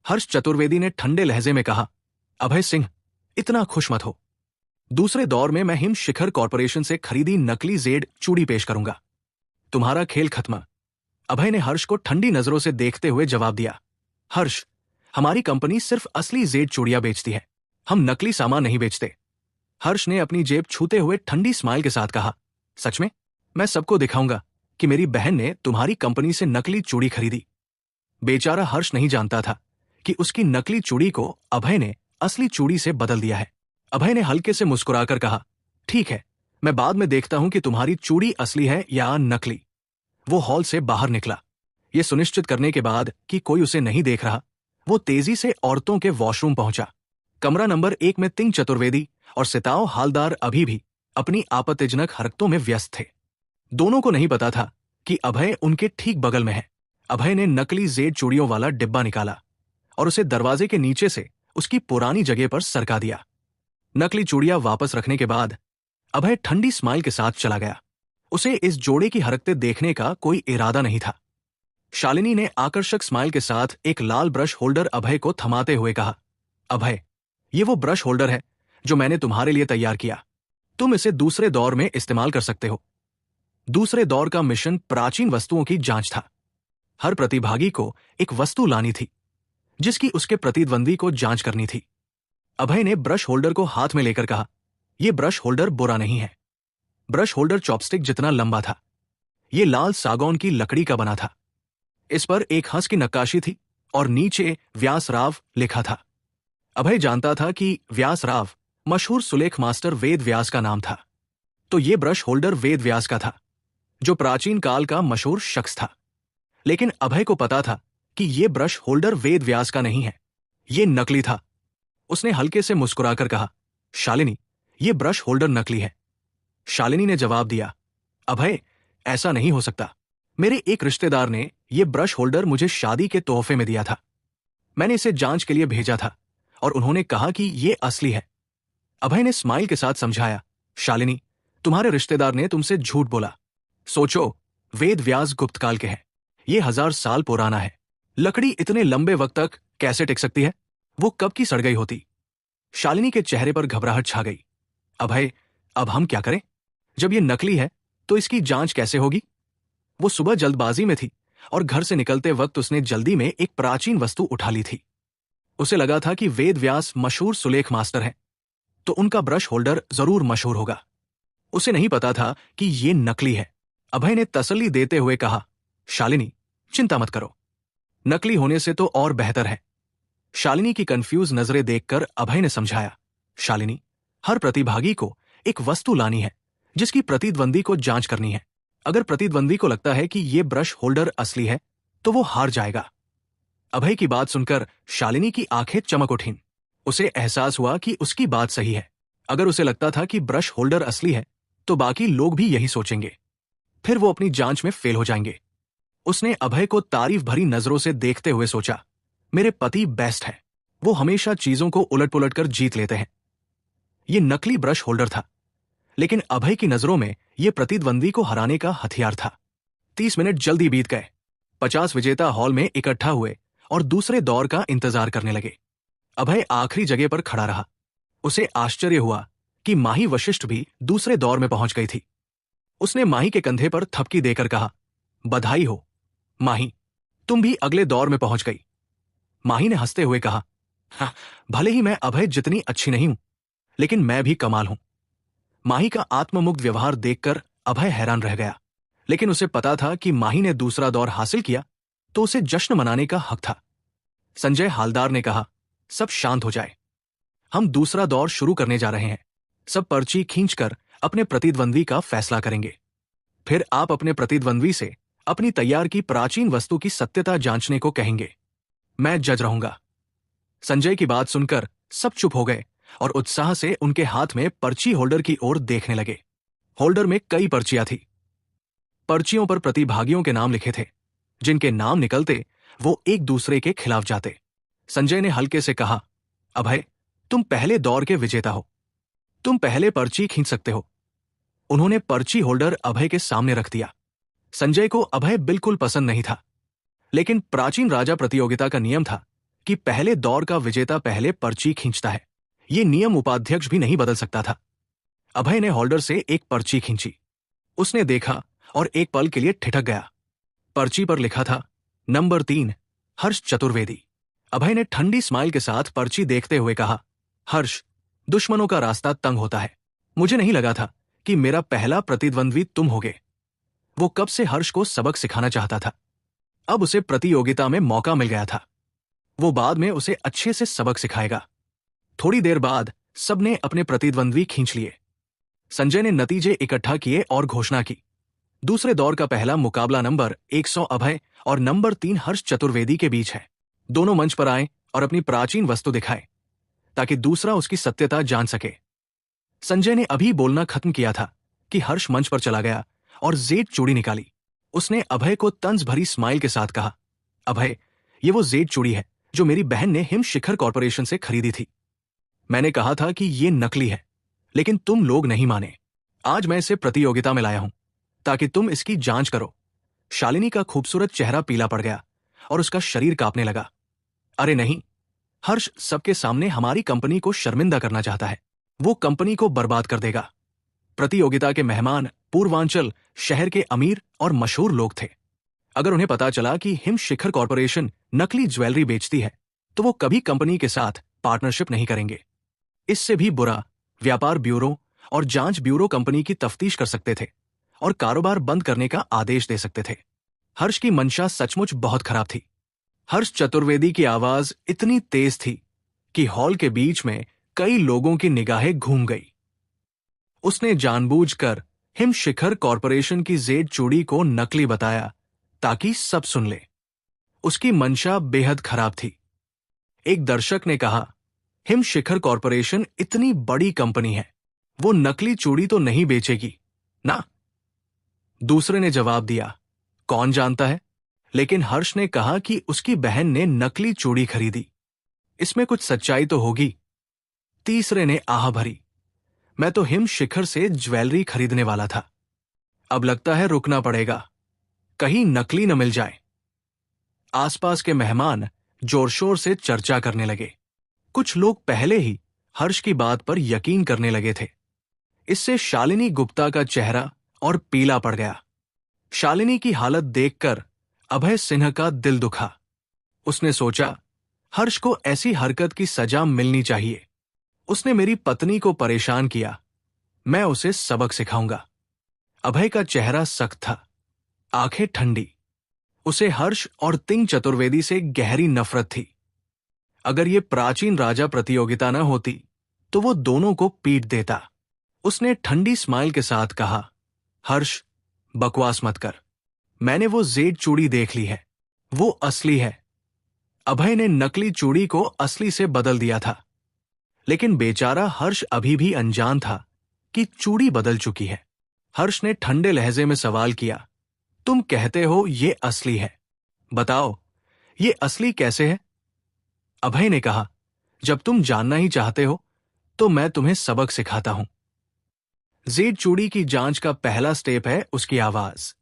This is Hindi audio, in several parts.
हर्ष चतुर्वेदी ने ठंडे लहजे में कहा, अभय सिंह, इतना खुश मत हो। दूसरे दौर में मैं हिम शिखर कॉरपोरेशन से खरीदी नकली जेड चूड़ी पेश करूंगा। तुम्हारा खेल खत्म। अभय ने हर्ष को ठंडी नजरों से देखते हुए जवाब दिया। हर्ष, हमारी कंपनी सिर्फ असली जेड चूड़ियां बेचती है, हम नकली सामान नहीं बेचते। हर्ष ने अपनी जेब छूते हुए ठंडी स्माइल के साथ कहा, सच में? मैं सबको दिखाऊंगा कि मेरी बहन ने तुम्हारी कंपनी से नकली चूड़ी खरीदी। बेचारा हर्ष नहीं जानता था कि उसकी नकली चूड़ी को अभय ने असली चूड़ी से बदल दिया है। अभय ने हल्के से मुस्कुराकर कहा, ठीक है, मैं बाद में देखता हूं कि तुम्हारी चूड़ी असली है या नकली। वो हॉल से बाहर निकला। ये सुनिश्चित करने के बाद कि कोई उसे नहीं देख रहा, वो तेजी से औरतों के वॉशरूम पहुंचा। कमरा नंबर 1 में तिंग चतुर्वेदी और सिताओ हालदार अभी भी अपनी आपत्तिजनक हरकतों में व्यस्त थे। दोनों को नहीं पता था कि अभय उनके ठीक बगल में है। अभय ने नकली जेड चूड़ियों वाला डिब्बा निकाला और उसे दरवाजे के नीचे से उसकी पुरानी जगह पर सरका दिया। नकली चूड़ियां वापस रखने के बाद अभय ठंडी स्माइल के साथ चला गया। उसे इस जोड़े की हरकतें देखने का कोई इरादा नहीं था। शालिनी ने आकर्षक स्माइल के साथ एक लाल ब्रश होल्डर अभय को थमाते हुए कहा, अभय, ये वो ब्रश होल्डर है जो मैंने तुम्हारे लिए तैयार किया। तुम इसे दूसरे दौर में इस्तेमाल कर सकते हो। दूसरे दौर का मिशन प्राचीन वस्तुओं की जांच था। हर प्रतिभागी को एक वस्तु लानी थी जिसकी उसके प्रतिद्वंदी को जांच करनी थी। अभय ने ब्रश होल्डर को हाथ में लेकर कहा, यह ब्रश होल्डर बुरा नहीं है। ब्रश होल्डर चॉपस्टिक जितना लंबा था। यह लाल सागौन की लकड़ी का बना था। इस पर एक हंस की नक्काशी थी और नीचे व्यासराव लिखा था। अभय जानता था कि व्यासराव मशहूर सुलेख मास्टर वेद व्यास का नाम था। तो यह ब्रश होल्डर वेद व्यास का था, जो प्राचीन काल का मशहूर शख्स था। लेकिन अभय को पता था कि यह ब्रश होल्डर वेद व्यास का नहीं है, यह नकली था। उसने हल्के से मुस्कुराकर कहा, शालिनी, यह ब्रश होल्डर नकली है। शालिनी ने जवाब दिया, अभय, ऐसा नहीं हो सकता। मेरे एक रिश्तेदार ने यह ब्रश होल्डर मुझे शादी के तोहफे में दिया था। मैंने इसे जांच के लिए भेजा था और उन्होंने कहा कि यह असली है। अभय ने स्माइल के साथ समझाया, शालिनी, तुम्हारे रिश्तेदार ने तुमसे झूठ बोला। सोचो, वेद व्यास गुप्त काल के हैं। यह 1000 साल पुराना है। लकड़ी इतने लंबे वक्त तक कैसे टिक सकती है? वो कब की सड़ गई होती। शालिनी के चेहरे पर घबराहट छा गई। अभय, अब हम क्या करें? जब ये नकली है तो इसकी जांच कैसे होगी? वो सुबह जल्दबाजी में थी और घर से निकलते वक्त उसने जल्दी में एक प्राचीन वस्तु उठा ली थी। उसे लगा था कि वेद व्यास मशहूर सुलेख मास्टर है, तो उनका ब्रश होल्डर जरूर मशहूर होगा। उसे नहीं पता था कि ये नकली है। अभय ने तसल्ली देते हुए कहा, शालिनी, चिंता मत करो, नकली होने से तो और बेहतर है। शालिनी की कंफ्यूज नजरें देखकर अभय ने समझाया, शालिनी, हर प्रतिभागी को एक वस्तु लानी है जिसकी प्रतिद्वंदी को जांच करनी है। अगर प्रतिद्वंदी को लगता है कि यह ब्रश होल्डर असली है तो वो हार जाएगा। अभय की बात सुनकर शालिनी की आंखें चमक उठीं। उसे एहसास हुआ कि उसकी बात सही है। अगर उसे लगता था कि ब्रश होल्डर असली है तो बाकी लोग भी यही सोचेंगे, फिर वो अपनी जांच में फेल हो जाएंगे। उसने अभय को तारीफ भरी नजरों से देखते हुए सोचा, मेरे पति बेस्ट है, वो हमेशा चीजों को उलट पुलट कर जीत लेते हैं। ये नकली ब्रश होल्डर था, लेकिन अभय की नजरों में यह प्रतिद्वंदी को हराने का हथियार था। 30 मिनट जल्दी बीत गए। 50 विजेता हॉल में इकट्ठा हुए और दूसरे दौर का इंतजार करने लगे। अभय आखिरी जगह पर खड़ा रहा। उसे आश्चर्य हुआ कि माही वशिष्ठ भी दूसरे दौर में पहुंच गई थी। उसने माही के कंधे पर थपकी देकर कहा, बधाई हो माही, तुम भी अगले दौर में पहुंच गई। माही ने हंसते हुए कहा, हाँ, भले ही मैं अभय जितनी अच्छी नहीं हूं, लेकिन मैं भी कमाल हूं। माही का आत्ममुग्ध व्यवहार देखकर अभय हैरान रह गया, लेकिन उसे पता था कि माही ने दूसरा दौर हासिल किया तो उसे जश्न मनाने का हक था। संजय हालदार ने कहा, सब शांत हो जाए, हम दूसरा दौर शुरू करने जा रहे हैं। सब पर्ची खींचकर अपने प्रतिद्वंदी का फैसला करेंगे। फिर आप अपने प्रतिद्वंदी से अपनी तैयार की प्राचीन वस्तु की सत्यता जांचने को कहेंगे। मैं जज रहूंगा। संजय की बात सुनकर सब चुप हो गए और उत्साह से उनके हाथ में पर्ची होल्डर की ओर देखने लगे। होल्डर में कई पर्चियां थी। पर्चियों पर प्रतिभागियों के नाम लिखे थे, जिनके नाम निकलते वो एक दूसरे के खिलाफ जाते। संजय ने हल्के से कहा, अभय, तुम पहले दौर के विजेता हो, तुम पहले पर्ची खींच सकते हो। उन्होंने पर्ची होल्डर अभय के सामने रख दिया। संजय को अभय बिल्कुल पसंद नहीं था, लेकिन प्राचीन राजा प्रतियोगिता का नियम था कि पहले दौर का विजेता पहले पर्ची खींचता है। ये नियम उपाध्यक्ष भी नहीं बदल सकता था। अभय ने होल्डर से एक पर्ची खींची। उसने देखा और एक पल के लिए ठिठक गया। पर्ची पर लिखा था नंबर 3, हर्ष चतुर्वेदी। अभय ने ठंडी स्माइल के साथ पर्ची देखते हुए कहा, हर्ष, दुश्मनों का रास्ता तंग होता है। मुझे नहीं लगा था कि मेरा पहला प्रतिद्वंद्वी तुम होगे। वो कब से हर्ष को सबक सिखाना चाहता था। अब उसे प्रतियोगिता में मौका मिल गया था। वो बाद में उसे अच्छे से सबक सिखाएगा। थोड़ी देर बाद सबने अपने प्रतिद्वंद्वी खींच लिए। संजय ने नतीजे इकट्ठा किए और घोषणा की, दूसरे दौर का पहला मुकाबला नंबर 100 अभय और नंबर 3 हर्ष चतुर्वेदी के बीच है। दोनों मंच पर आए और अपनी प्राचीन वस्तु दिखाएं ताकि दूसरा उसकी सत्यता जान सके। संजय ने अभी बोलना खत्म किया था कि हर्ष मंच पर चला गया और जेड चूड़ी निकाली। उसने अभय को तंज भरी स्माइल के साथ कहा, अभय, ये वो जेड चूड़ी है जो मेरी बहन ने हिम शिखर कॉर्पोरेशन से खरीदी थी। मैंने कहा था कि ये नकली है, लेकिन तुम लोग नहीं माने। आज मैं इसे प्रतियोगिता में लाया हूं ताकि तुम इसकी जांच करो। शालिनी का खूबसूरत चेहरा पीला पड़ गया और उसका शरीर कांपने लगा। अरे नहीं, हर्ष सबके सामने हमारी कंपनी को शर्मिंदा करना चाहता है। वो कंपनी को बर्बाद कर देगा। प्रतियोगिता के मेहमान पूर्वांचल शहर के अमीर और मशहूर लोग थे। अगर उन्हें पता चला कि हिम शिखर कॉर्पोरेशन नकली ज्वेलरी बेचती है तो वो कभी कंपनी के साथ पार्टनरशिप नहीं करेंगे। इससे भी बुरा, व्यापार ब्यूरो और जांच ब्यूरो कंपनी की तफ्तीश कर सकते थे और कारोबार बंद करने का आदेश दे सकते थे। हर्ष की मंशा सचमुच बहुत खराब थी। हर्ष चतुर्वेदी की आवाज इतनी तेज थी कि हॉल के बीच में कई लोगों की निगाहें घूम गई। उसने जानबूझकर हिम शिखर कॉर्पोरेशन की जेड चूड़ी को नकली बताया ताकि सब सुन ले। उसकी मंशा बेहद खराब थी। एक दर्शक ने कहा, हिम शिखर कॉर्पोरेशन इतनी बड़ी कंपनी है, वो नकली चूड़ी तो नहीं बेचेगी ना। दूसरे ने जवाब दिया, कौन जानता है, लेकिन हर्ष ने कहा कि उसकी बहन ने नकली चूड़ी खरीदी। इसमें कुछ सच्चाई तो होगी। तीसरे ने आह भरी, मैं तो हिम शिखर से ज्वेलरी खरीदने वाला था। अब लगता है रुकना पड़ेगा, कहीं नकली न मिल जाए। आसपास के मेहमान जोर-शोर से चर्चा करने लगे। कुछ लोग पहले ही हर्ष की बात पर यकीन करने लगे थे। इससे शालिनी गुप्ता का चेहरा और पीला पड़ गया। शालिनी की हालत देखकर अभय सिन्हा का दिल दुखा। उसने सोचा, हर्ष को ऐसी हरकत की सजा मिलनी चाहिए। उसने मेरी पत्नी को परेशान किया, मैं उसे सबक सिखाऊंगा। अभय का चेहरा सख्त था, आंखें ठंडी। उसे हर्ष और तिंग चतुर्वेदी से गहरी नफरत थी। अगर ये प्राचीन राजा प्रतियोगिता न होती तो वो दोनों को पीट देता। उसने ठंडी स्माइल के साथ कहा, हर्ष, बकवास मत कर। मैंने वो जेड चूड़ी देख ली है, वो असली है। अभय ने नकली चूड़ी को असली से बदल दिया था, लेकिन बेचारा हर्ष अभी भी अनजान था कि चूड़ी बदल चुकी है। हर्ष ने ठंडे लहजे में सवाल किया, तुम कहते हो ये असली है, बताओ ये असली कैसे है? अभय ने कहा, जब तुम जानना ही चाहते हो तो मैं तुम्हें सबक सिखाता हूं। जेड चूड़ी की जांच का पहला स्टेप है उसकी आवाज।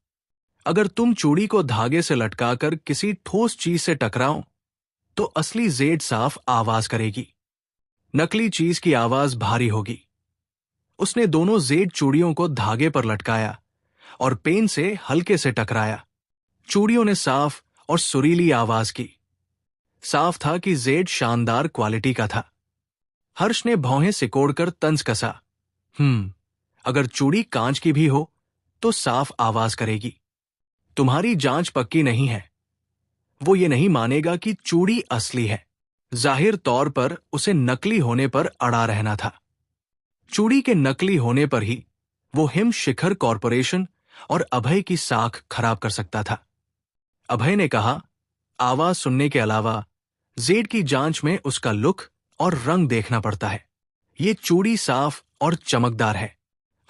अगर तुम चूड़ी को धागे से लटकाकर किसी ठोस चीज से टकराओ तो असली जेड साफ आवाज करेगी, नकली चीज की आवाज भारी होगी। उसने दोनों जेड चूड़ियों को धागे पर लटकाया और पेन से हल्के से टकराया। चूड़ियों ने साफ और सुरीली आवाज की। साफ था कि जेड शानदार क्वालिटी का था। हर्ष ने भौहें सिकोड़कर तंज कसा, अगर चूड़ी कांच की भी हो तो साफ आवाज करेगी। तुम्हारी जांच पक्की नहीं है। वो ये नहीं मानेगा कि चूड़ी असली है। जाहिर तौर पर उसे नकली होने पर अड़ा रहना था। चूड़ी के नकली होने पर ही वो हिम शिखर कॉर्पोरेशन और अभय की साख खराब कर सकता था। अभय ने कहा, आवाज सुनने के अलावा जेड की जांच में उसका लुक और रंग देखना पड़ता है। ये चूड़ी साफ और चमकदार है,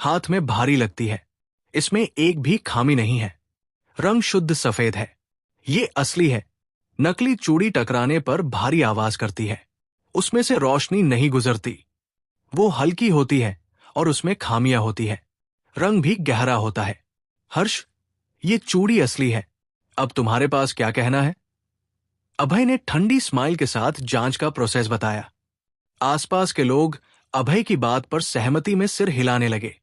हाथ में भारी लगती है, इसमें एक भी खामी नहीं है, रंग शुद्ध सफेद है, ये असली है। नकली चूड़ी टकराने पर भारी आवाज करती है, उसमें से रोशनी नहीं गुजरती, वो हल्की होती है और उसमें खामियां होती है, रंग भी गहरा होता है। हर्ष, ये चूड़ी असली है, अब तुम्हारे पास क्या कहना है? अभय ने ठंडी स्माइल के साथ जांच का प्रोसेस बताया। आसपास के लोग अभय की बात पर सहमति में सिर हिलाने लगे।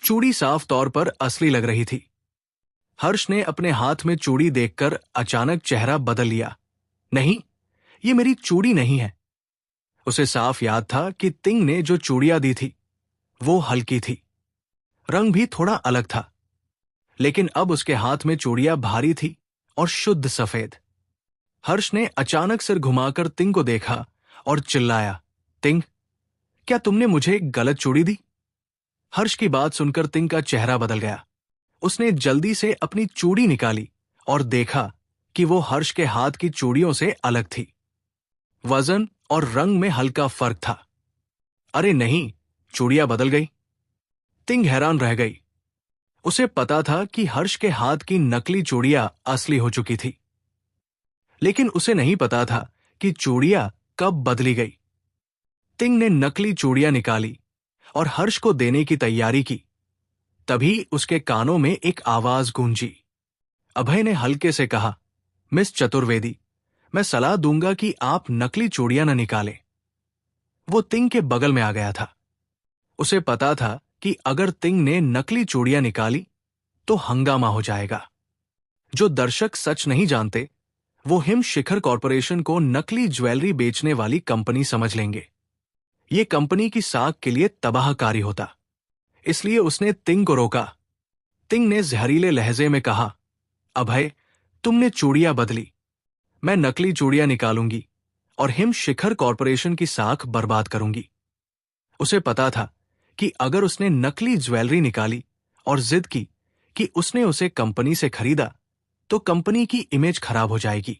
चूड़ी साफ तौर पर असली लग रही थी। हर्ष ने अपने हाथ में चूड़ी देखकर अचानक चेहरा बदल लिया। नहीं, ये मेरी चूड़ी नहीं है। उसे साफ याद था कि तिंग ने जो चूड़ियां दी थी वो हल्की थी, रंग भी थोड़ा अलग था, लेकिन अब उसके हाथ में चूड़ियां भारी थी और शुद्ध सफेद। हर्ष ने अचानक सिर घुमाकर तिंग को देखा और चिल्लाया, तिंग, क्या तुमने मुझे गलत चूड़ी दी? हर्ष की बात सुनकर तिंग का चेहरा बदल गया। उसने जल्दी से अपनी चूड़ी निकाली और देखा कि वो हर्ष के हाथ की चूड़ियों से अलग थी। वजन और रंग में हल्का फर्क था। अरे नहीं, चूड़ियां बदल गई। तिंग हैरान रह गई। उसे पता था कि हर्ष के हाथ की नकली चूड़ियां असली हो चुकी थी, लेकिन उसे नहीं पता था कि चूड़ियां कब बदली गई। तिंग ने नकली चूड़ियां निकाली और हर्ष को देने की तैयारी की। तभी उसके कानों में एक आवाज गूंजी। अभय ने हल्के से कहा, मिस चतुर्वेदी, मैं सलाह दूंगा कि आप नकली चूड़ियां न निकालें। वो तिंग के बगल में आ गया था। उसे पता था कि अगर तिंग ने नकली चूड़ियां निकाली तो हंगामा हो जाएगा। जो दर्शक सच नहीं जानते वो हिम शिखर कॉरपोरेशन को नकली ज्वेलरी बेचने वाली कंपनी समझ लेंगे। ये कंपनी की साख के लिए तबाहकारी होता। इसलिए उसने तिंग को रोका। तिंग ने जहरीले लहजे में कहा, अभय, तुमने चूड़ियां बदली, मैं नकली चूड़ियां निकालूंगी और हिम शिखर कॉरपोरेशन की साख बर्बाद करूंगी। उसे पता था कि अगर उसने नकली ज्वेलरी निकाली और जिद की कि उसने उसे कंपनी से खरीदा तो कंपनी की इमेज खराब हो जाएगी।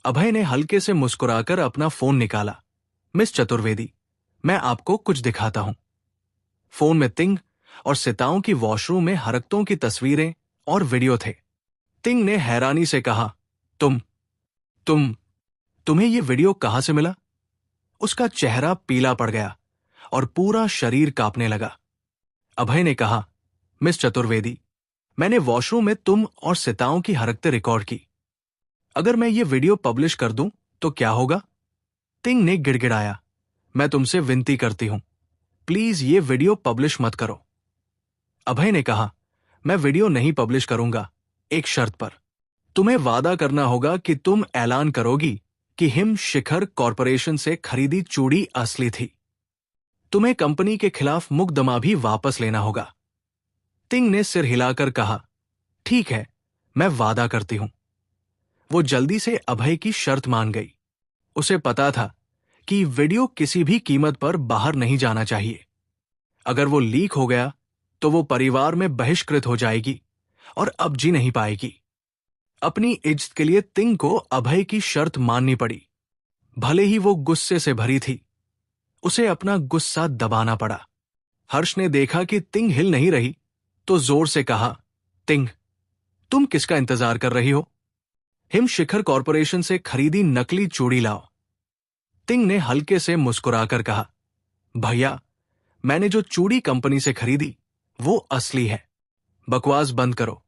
अभय ने हल्के से मुस्कुराकर अपना फोन निकाला। मिस चतुर्वेदी, मैं आपको कुछ दिखाता हूं। फोन में तिंग और सिताओं की वॉशरूम में हरकतों की तस्वीरें और वीडियो थे। तिंग ने हैरानी से कहा, तुम्हें ये वीडियो कहां से मिला? उसका चेहरा पीला पड़ गया और पूरा शरीर कांपने लगा। अभय ने कहा, मिस चतुर्वेदी, मैंने वॉशरूम में तुम और सिताओं की हरकतें रिकॉर्ड की। अगर मैं ये वीडियो पब्लिश कर दूं तो क्या होगा? तिंग ने गिड़गिड़ाया, मैं तुमसे विनती करती हूं, प्लीज ये वीडियो पब्लिश मत करो। अभय ने कहा, मैं वीडियो नहीं पब्लिश करूंगा, एक शर्त पर। तुम्हें वादा करना होगा कि तुम ऐलान करोगी कि हिम शिखर कॉरपोरेशन से खरीदी चूड़ी असली थी। तुम्हें कंपनी के खिलाफ मुकदमा भी वापस लेना होगा। तिंग ने सिर हिलाकर कहा, ठीक है, मैं वादा करती हूं। वो जल्दी से अभय की शर्त मान गई। उसे पता था कि वीडियो किसी भी कीमत पर बाहर नहीं जाना चाहिए। अगर वो लीक हो गया तो वो परिवार में बहिष्कृत हो जाएगी और अब जी नहीं पाएगी। अपनी इज्जत के लिए तिंग को अभय की शर्त माननी पड़ी, भले ही वो गुस्से से भरी थी। उसे अपना गुस्सा दबाना पड़ा। हर्ष ने देखा कि तिंग हिल नहीं रही तो जोर से कहा, तिंग, तुम किसका इंतजार कर रही हो? हिम शिखर कॉरपोरेशन से खरीदी नकली चूड़ी लाओ। तिंग ने हल्के से मुस्कुराकर कहा, भैया, मैंने जो चूड़ी कंपनी से खरीदी वो असली है, बकवास बंद करो।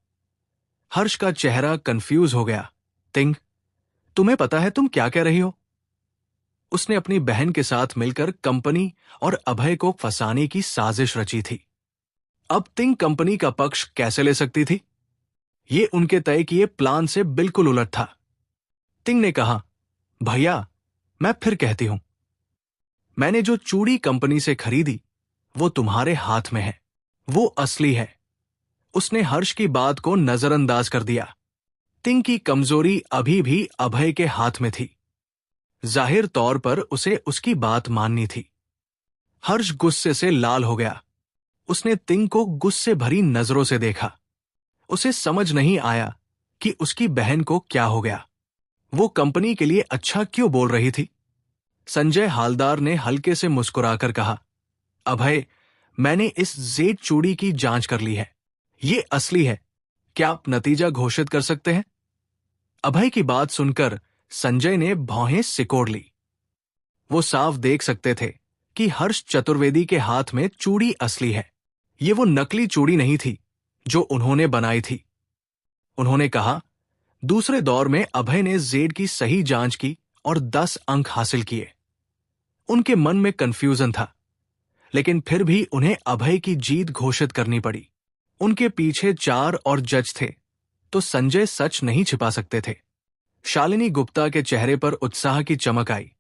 हर्ष का चेहरा कंफ्यूज हो गया। तिंग, तुम्हें पता है तुम क्या कह रही हो? उसने अपनी बहन के साथ मिलकर कंपनी और अभय को फंसाने की साजिश रची थी। अब तिंग कंपनी का पक्ष कैसे ले सकती थी? ये उनके तय किए प्लान से बिल्कुल उलट था। तिंग ने कहा, भैया, मैं फिर कहती हूं, मैंने जो चूड़ी कंपनी से खरीदी वो तुम्हारे हाथ में है, वो असली है। उसने हर्ष की बात को नजरअंदाज कर दिया। तिंग की कमजोरी अभी भी अभय के हाथ में थी। जाहिर तौर पर उसे उसकी बात माननी थी। हर्ष गुस्से से लाल हो गया। उसने तिंग को गुस्से भरी नजरों से देखा। उसे समझ नहीं आया कि उसकी बहन को क्या हो गया। वो कंपनी के लिए अच्छा क्यों बोल रही थी? संजय हालदार ने हल्के से मुस्कुराकर कहा, अभय, मैंने इस जेड चूड़ी की जांच कर ली है, ये असली है। क्या आप नतीजा घोषित कर सकते हैं? अभय की बात सुनकर संजय ने भौहें सिकोड़ ली। वो साफ देख सकते थे कि हर्ष चतुर्वेदी के हाथ में चूड़ी असली है। ये वो नकली चूड़ी नहीं थी जो उन्होंने बनाई थी। उन्होंने कहा, दूसरे दौर में अभय ने जेड की सही जांच की और 10 अंक हासिल किए। उनके मन में कंफ्यूजन था, लेकिन फिर भी उन्हें अभय की जीत घोषित करनी पड़ी। उनके पीछे 4 और जज थे, तो संजय सच नहीं छिपा सकते थे। शालिनी गुप्ता के चेहरे पर उत्साह की चमक आई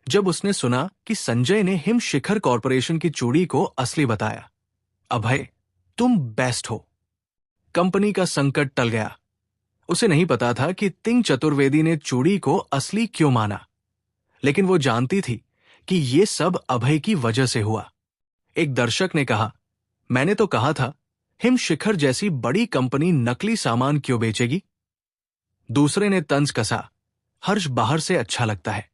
जब उसने सुना कि संजय ने हिम शिखर कॉरपोरेशन की चूड़ी को असली बताया। अभय, तुम बेस्ट हो। कंपनी का संकट टल गया। उसे नहीं पता था कि तिंग चतुर्वेदी ने चूड़ी को असली क्यों माना, लेकिन वो जानती थी कि ये सब अभय की वजह से हुआ। एक दर्शक ने कहा, मैंने तो कहा था हिम शिखर जैसी बड़ी कंपनी नकली सामान क्यों बेचेगी। दूसरे ने तंज कसा, हर्ष बाहर से अच्छा लगता है,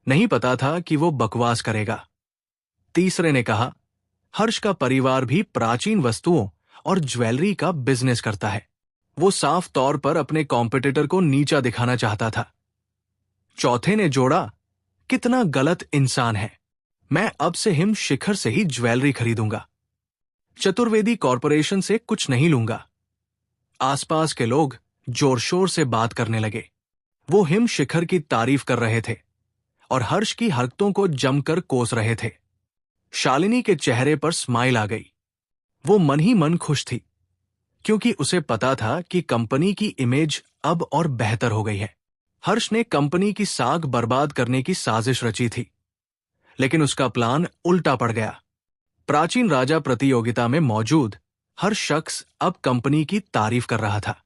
नहीं पता था कि वो बकवास करेगा। तीसरे ने कहा, हर्ष का परिवार भी प्राचीन वस्तुओं और ज्वेलरी का बिजनेस करता है। वो साफ तौर पर अपने कॉम्पिटिटर को नीचा दिखाना चाहता था। चौथे ने जोड़ा, कितना गलत इंसान है, मैं अब से हिम शिखर से ही ज्वेलरी खरीदूंगा, चतुर्वेदी कॉरपोरेशन से कुछ नहीं लूंगा। आसपास के लोग जोर शोर से बात करने लगे। वो हिम शिखर की तारीफ कर रहे थे और हर्ष की हरकतों को जमकर कोस रहे थे। शालिनी के चेहरे पर स्माइल आ गई। वो मन ही मन खुश थी, क्योंकि उसे पता था कि कंपनी की इमेज अब और बेहतर हो गई है। हर्ष ने कंपनी की साख बर्बाद करने की साजिश रची थी, लेकिन उसका प्लान उल्टा पड़ गया। प्राचीन राजा प्रतियोगिता में मौजूद हर शख्स अब कंपनी की तारीफ कर रहा था।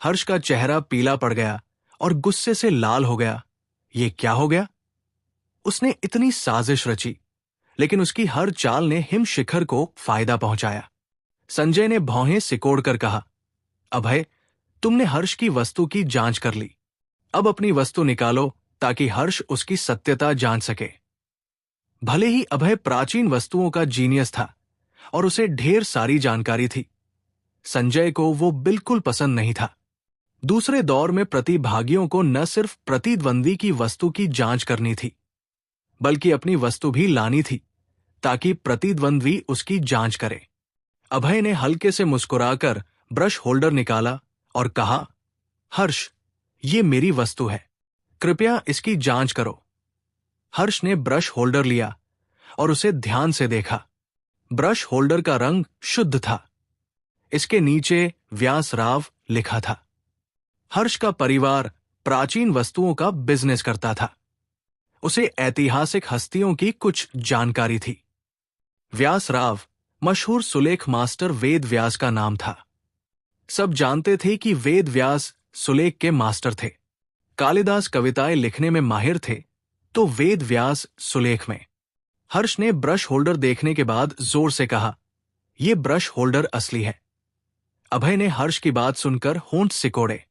हर्ष का चेहरा पीला पड़ गया और गुस्से से लाल हो गया। ये क्या हो गया? उसने इतनी साजिश रची, लेकिन उसकी हर चाल ने हिम शिखर को फायदा पहुंचाया। संजय ने भौहें सिकोड़कर कहा, अभय, तुमने हर्ष की वस्तु की जांच कर ली, अब अपनी वस्तु निकालो ताकि हर्ष उसकी सत्यता जांच सके। भले ही अभय प्राचीन वस्तुओं का जीनियस था और उसे ढेर सारी जानकारी थी, संजय को वो बिल्कुल पसंद नहीं था। दूसरे दौर में प्रतिभागियों को न सिर्फ प्रतिद्वंदी की वस्तु की जांच करनी थी, बल्कि अपनी वस्तु भी लानी थी ताकि प्रतिद्वंदी उसकी जांच करे। अभय ने हल्के से मुस्कुराकर ब्रश होल्डर निकाला और कहा, हर्ष, ये मेरी वस्तु है, कृपया इसकी जांच करो। हर्ष ने ब्रश होल्डर लिया और उसे ध्यान से देखा। ब्रश होल्डर का रंग शुद्ध था। इसके नीचे व्यासराव लिखा था। हर्ष का परिवार प्राचीन वस्तुओं का बिजनेस करता था। उसे ऐतिहासिक हस्तियों की कुछ जानकारी थी। व्यासराव मशहूर सुलेख मास्टर वेद व्यास का नाम था। सब जानते थे कि वेद व्यास सुलेख के मास्टर थे। कालिदास कविताएं लिखने में माहिर थे, तो वेद व्यास सुलेख में। हर्ष ने ब्रश होल्डर देखने के बाद जोर से कहा, यह ब्रश होल्डर असली है। अभय ने हर्ष की बात सुनकर होंठ सिकोड़े।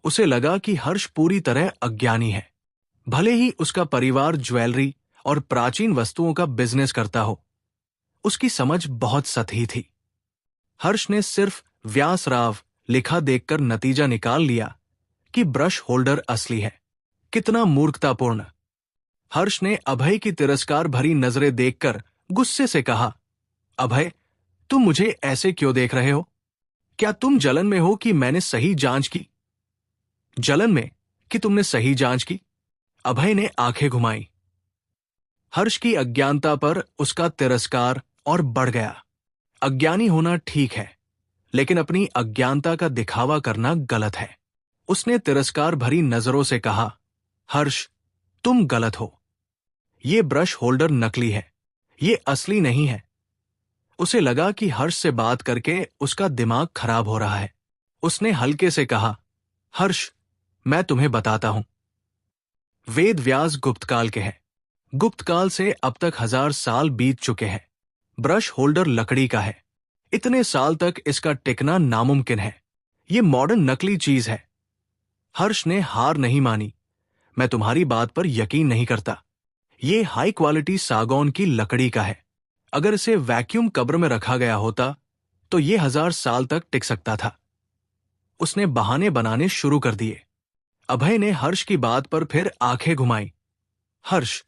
उसे लगा कि हर्ष पूरी तरह अज्ञानी है। भले ही उसका परिवार ज्वेलरी और प्राचीन वस्तुओं का बिजनेस करता हो, उसकी समझ बहुत सतही थी। हर्ष ने सिर्फ व्यासराव लिखा देखकर नतीजा निकाल लिया कि ब्रश होल्डर असली है। कितना मूर्खतापूर्ण! हर्ष ने अभय की तिरस्कार भरी नजरें देखकर गुस्से से कहा, अभय, तुम मुझे ऐसे क्यों देख रहे हो? क्या तुम जलन में हो कि मैंने सही जांच की? जलन में कि तुमने सही जांच की? अभय ने आंखें घुमाई। हर्ष की अज्ञानता पर उसका तिरस्कार और बढ़ गया। अज्ञानी होना ठीक है, लेकिन अपनी अज्ञानता का दिखावा करना गलत है। उसने तिरस्कार भरी नजरों से कहा, हर्ष, तुम गलत हो। ये ब्रश होल्डर नकली है, ये असली नहीं है। उसे लगा कि हर्ष से बात करके उसका दिमाग खराब हो रहा है। उसने हल्के से कहा, हर्ष, मैं तुम्हें बताता हूं। वेद व्यास गुप्तकाल के हैं। गुप्तकाल से अब तक 1000 साल बीत चुके हैं। ब्रश होल्डर लकड़ी का है। इतने साल तक इसका टिकना नामुमकिन है। ये मॉडर्न नकली चीज है। हर्ष ने हार नहीं मानी। मैं तुम्हारी बात पर यकीन नहीं करता। ये हाई क्वालिटी सागौन की लकड़ी का है। अगर इसे वैक्यूम कब्र में रखा गया होता तो ये 1000 साल तक टिक सकता था। उसने बहाने बनाने शुरू कर दिए। अभय ने हर्ष की बात पर फिर आंखें घुमाई। हर्ष,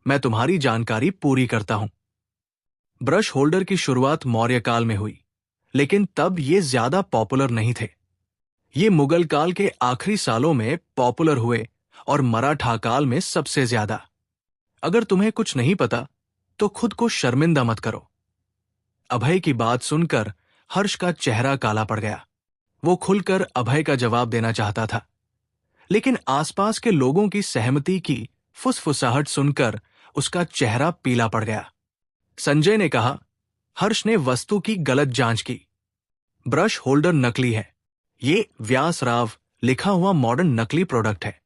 मैं तुम्हारी जानकारी पूरी करता हूं। ब्रश होल्डर की शुरुआत मौर्य काल में हुई, लेकिन तब ये ज्यादा पॉपुलर नहीं थे। ये मुगल काल के आखिरी सालों में पॉपुलर हुए और मराठा काल में सबसे ज्यादा। अगर तुम्हें कुछ नहीं पता तो खुद को शर्मिंदा मत करो। अभय की बात सुनकर हर्ष का चेहरा काला पड़ गया। वो खुलकर अभय का जवाब देना चाहता था, लेकिन आसपास के लोगों की सहमति की फुसफुसाहट सुनकर उसका चेहरा पीला पड़ गया। संजय ने कहा, हर्ष ने वस्तु की गलत जांच की। ब्रश होल्डर नकली है। ये व्यासराव लिखा हुआ मॉडर्न नकली प्रोडक्ट है।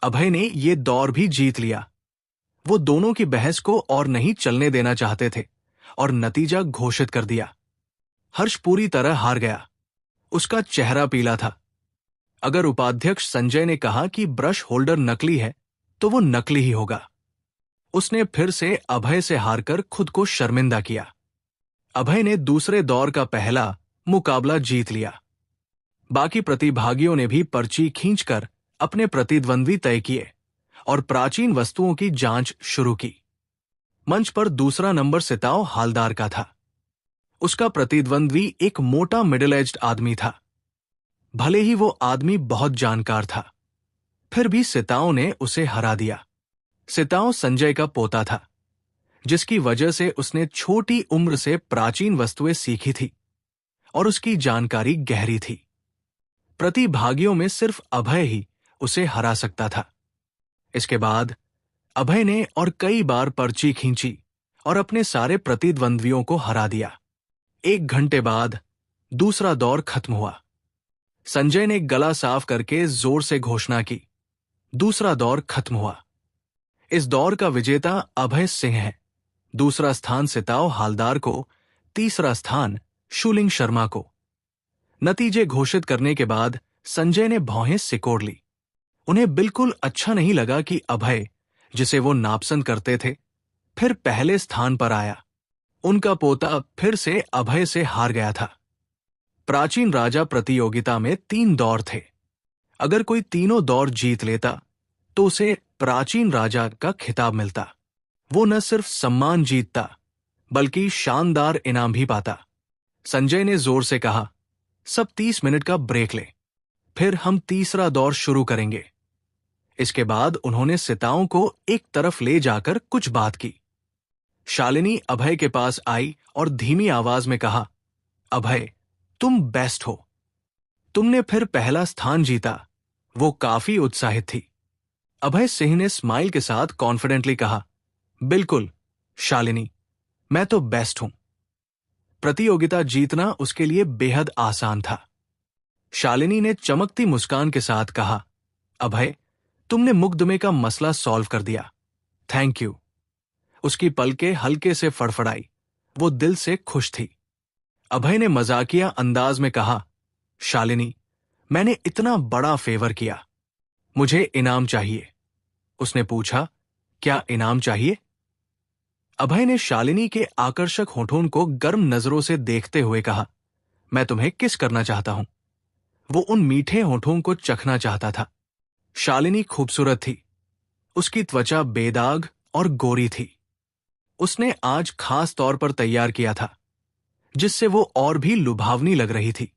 अभय ने ये दौर भी जीत लिया। वो दोनों की बहस को और नहीं चलने देना चाहते थे और नतीजा घोषित कर दिया। हर्ष पूरी तरह हार गया। उसका चेहरा पीला था। अगर उपाध्यक्ष संजय ने कहा कि ब्रश होल्डर नकली है तो वो नकली ही होगा। उसने फिर से अभय से हारकर खुद को शर्मिंदा किया। अभय ने दूसरे दौर का पहला मुकाबला जीत लिया। बाकी प्रतिभागियों ने भी पर्ची खींचकर अपने प्रतिद्वंद्वी तय किए और प्राचीन वस्तुओं की जांच शुरू की। मंच पर दूसरा नंबर सिताओ हालदार का था। उसका प्रतिद्वंद्वी एक मोटा मिडिल एज्ड आदमी था। भले ही वो आदमी बहुत जानकार था, फिर भी सिताओं ने उसे हरा दिया। सिताओं संजय का पोता था, जिसकी वजह से उसने छोटी उम्र से प्राचीन वस्तुएं सीखी थी और उसकी जानकारी गहरी थी। प्रतिभागियों में सिर्फ अभय ही उसे हरा सकता था। इसके बाद अभय ने और कई बार पर्ची खींची और अपने सारे प्रतिद्वंद्वियों को हरा दिया। 1 घंटे बाद दूसरा दौर खत्म हुआ। संजय ने गला साफ करके जोर से घोषणा की, दूसरा दौर खत्म हुआ। इस दौर का विजेता अभय सिंह है। दूसरा स्थान सिताओ हालदार को, तीसरा स्थान शूलिंग शर्मा को। नतीजे घोषित करने के बाद संजय ने भौहें सिकोड़ ली। उन्हें बिल्कुल अच्छा नहीं लगा कि अभय, जिसे वो नापसंद करते थे, फिर पहले स्थान पर आया। उनका पोता फिर से अभय से हार गया था। प्राचीन राजा प्रतियोगिता में 3 दौर थे। अगर कोई तीनों दौर जीत लेता तो उसे प्राचीन राजा का खिताब मिलता। वो न सिर्फ सम्मान जीतता बल्कि शानदार इनाम भी पाता। संजय ने जोर से कहा, सब 30 मिनट का ब्रेक ले, फिर हम तीसरा दौर शुरू करेंगे। इसके बाद उन्होंने सिताओं को एक तरफ ले जाकर कुछ बात की। शालिनी अभय के पास आई और धीमी आवाज में कहा, अभय, तुम बेस्ट हो। तुमने फिर पहला स्थान जीता। वो काफी उत्साहित थी। अभय सिंह ने स्माइल के साथ कॉन्फिडेंटली कहा, बिल्कुल शालिनी, मैं तो बेस्ट हूं। प्रतियोगिता जीतना उसके लिए बेहद आसान था। शालिनी ने चमकती मुस्कान के साथ कहा, अभय, तुमने मुकदमे का मसला सॉल्व कर दिया। Thank you. उसकी पलकें हल्के से फड़फड़ाई। वो दिल से खुश थी। अभय ने मजाकिया अंदाज में कहा, शालिनी, मैंने इतना बड़ा फेवर किया, मुझे इनाम चाहिए। उसने पूछा, क्या इनाम चाहिए? अभय ने शालिनी के आकर्षक होठों को गर्म नजरों से देखते हुए कहा, मैं तुम्हें किस करना चाहता हूं। वो उन मीठे होठों को चखना चाहता था। शालिनी खूबसूरत थी। उसकी त्वचा बेदाग और गोरी थी। उसने आज खास तौर पर तैयार किया था, जिससे वो और भी लुभावनी लग रही थी।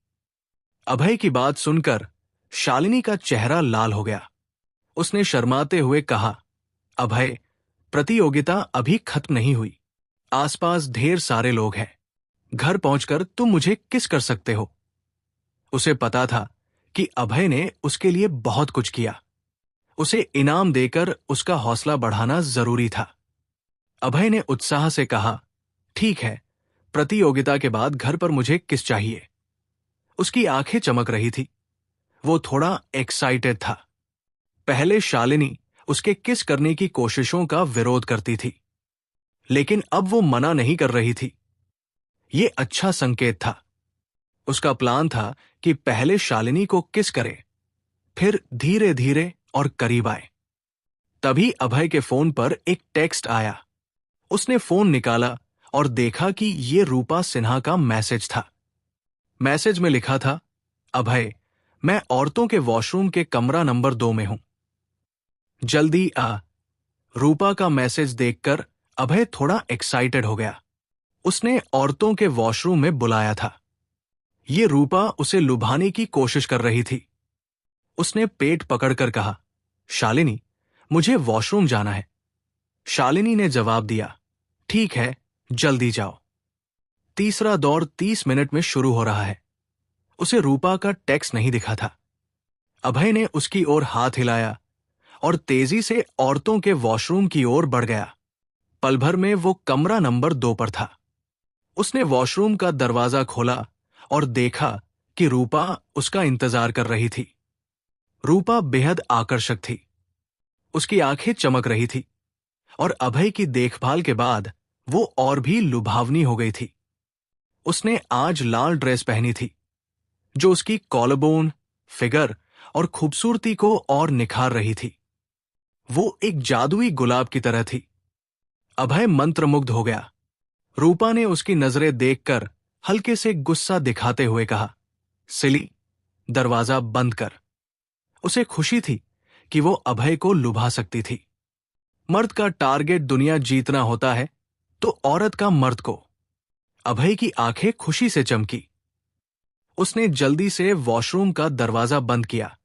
अभय की बात सुनकर शालिनी का चेहरा लाल हो गया। उसने शर्माते हुए कहा, अभय, प्रतियोगिता अभी खत्म नहीं हुई। आसपास ढेर सारे लोग हैं। घर पहुंचकर तुम मुझे किस कर सकते हो। उसे पता था कि अभय ने उसके लिए बहुत कुछ किया। उसे इनाम देकर उसका हौसला बढ़ाना जरूरी था। अभय ने उत्साह से कहा, ठीक है, प्रतियोगिता के बाद घर पर मुझे किस चाहिए। उसकी आंखें चमक रही थी। वो थोड़ा एक्साइटेड था। पहले शालिनी उसके किस करने की कोशिशों का विरोध करती थी, लेकिन अब वो मना नहीं कर रही थी। ये अच्छा संकेत था। उसका प्लान था कि पहले शालिनी को किस करे, फिर धीरे धीरे और करीब आए। तभी अभय के फोन पर एक टेक्स्ट आया। उसने फोन निकाला और देखा कि ये रूपा सिन्हा का मैसेज था। मैसेज में लिखा था, अभय, मैं औरतों के वॉशरूम के कमरा नंबर 2 में हूं, जल्दी आ। रूपा का मैसेज देखकर अभय थोड़ा एक्साइटेड हो गया। उसने औरतों के वॉशरूम में बुलाया था। ये रूपा उसे लुभाने की कोशिश कर रही थी। उसने पेट पकड़कर कहा, शालिनी, मुझे वॉशरूम जाना है। शालिनी ने जवाब दिया, ठीक है, जल्दी जाओ। तीसरा दौर 30 मिनट में शुरू हो रहा है। उसे रूपा का टेक्स्ट नहीं दिखा था। अभय ने उसकी ओर हाथ हिलाया और तेजी से औरतों के वॉशरूम की ओर बढ़ गया। पल भर में वो कमरा नंबर 2 पर था। उसने वॉशरूम का दरवाजा खोला और देखा कि रूपा उसका इंतजार कर रही थी। रूपा बेहद आकर्षक थी। उसकी आंखें चमक रही थी और अभय की देखभाल के बाद वो और भी लुभावनी हो गई थी। उसने आज लाल ड्रेस पहनी थी जो उसकी कॉलरबोन, फिगर और खूबसूरती को और निखार रही थी। वो एक जादुई गुलाब की तरह थी। अभय मंत्रमुग्ध हो गया। रूपा ने उसकी नजरें देखकर हल्के से गुस्सा दिखाते हुए कहा, सिली, दरवाजा बंद कर। उसे खुशी थी कि वो अभय को लुभा सकती थी। मर्द का टारगेट दुनिया जीतना होता है तो औरत का मर्द को। अभय की आंखें खुशी से चमकी। उसने जल्दी से वॉशरूम का दरवाजा बंद किया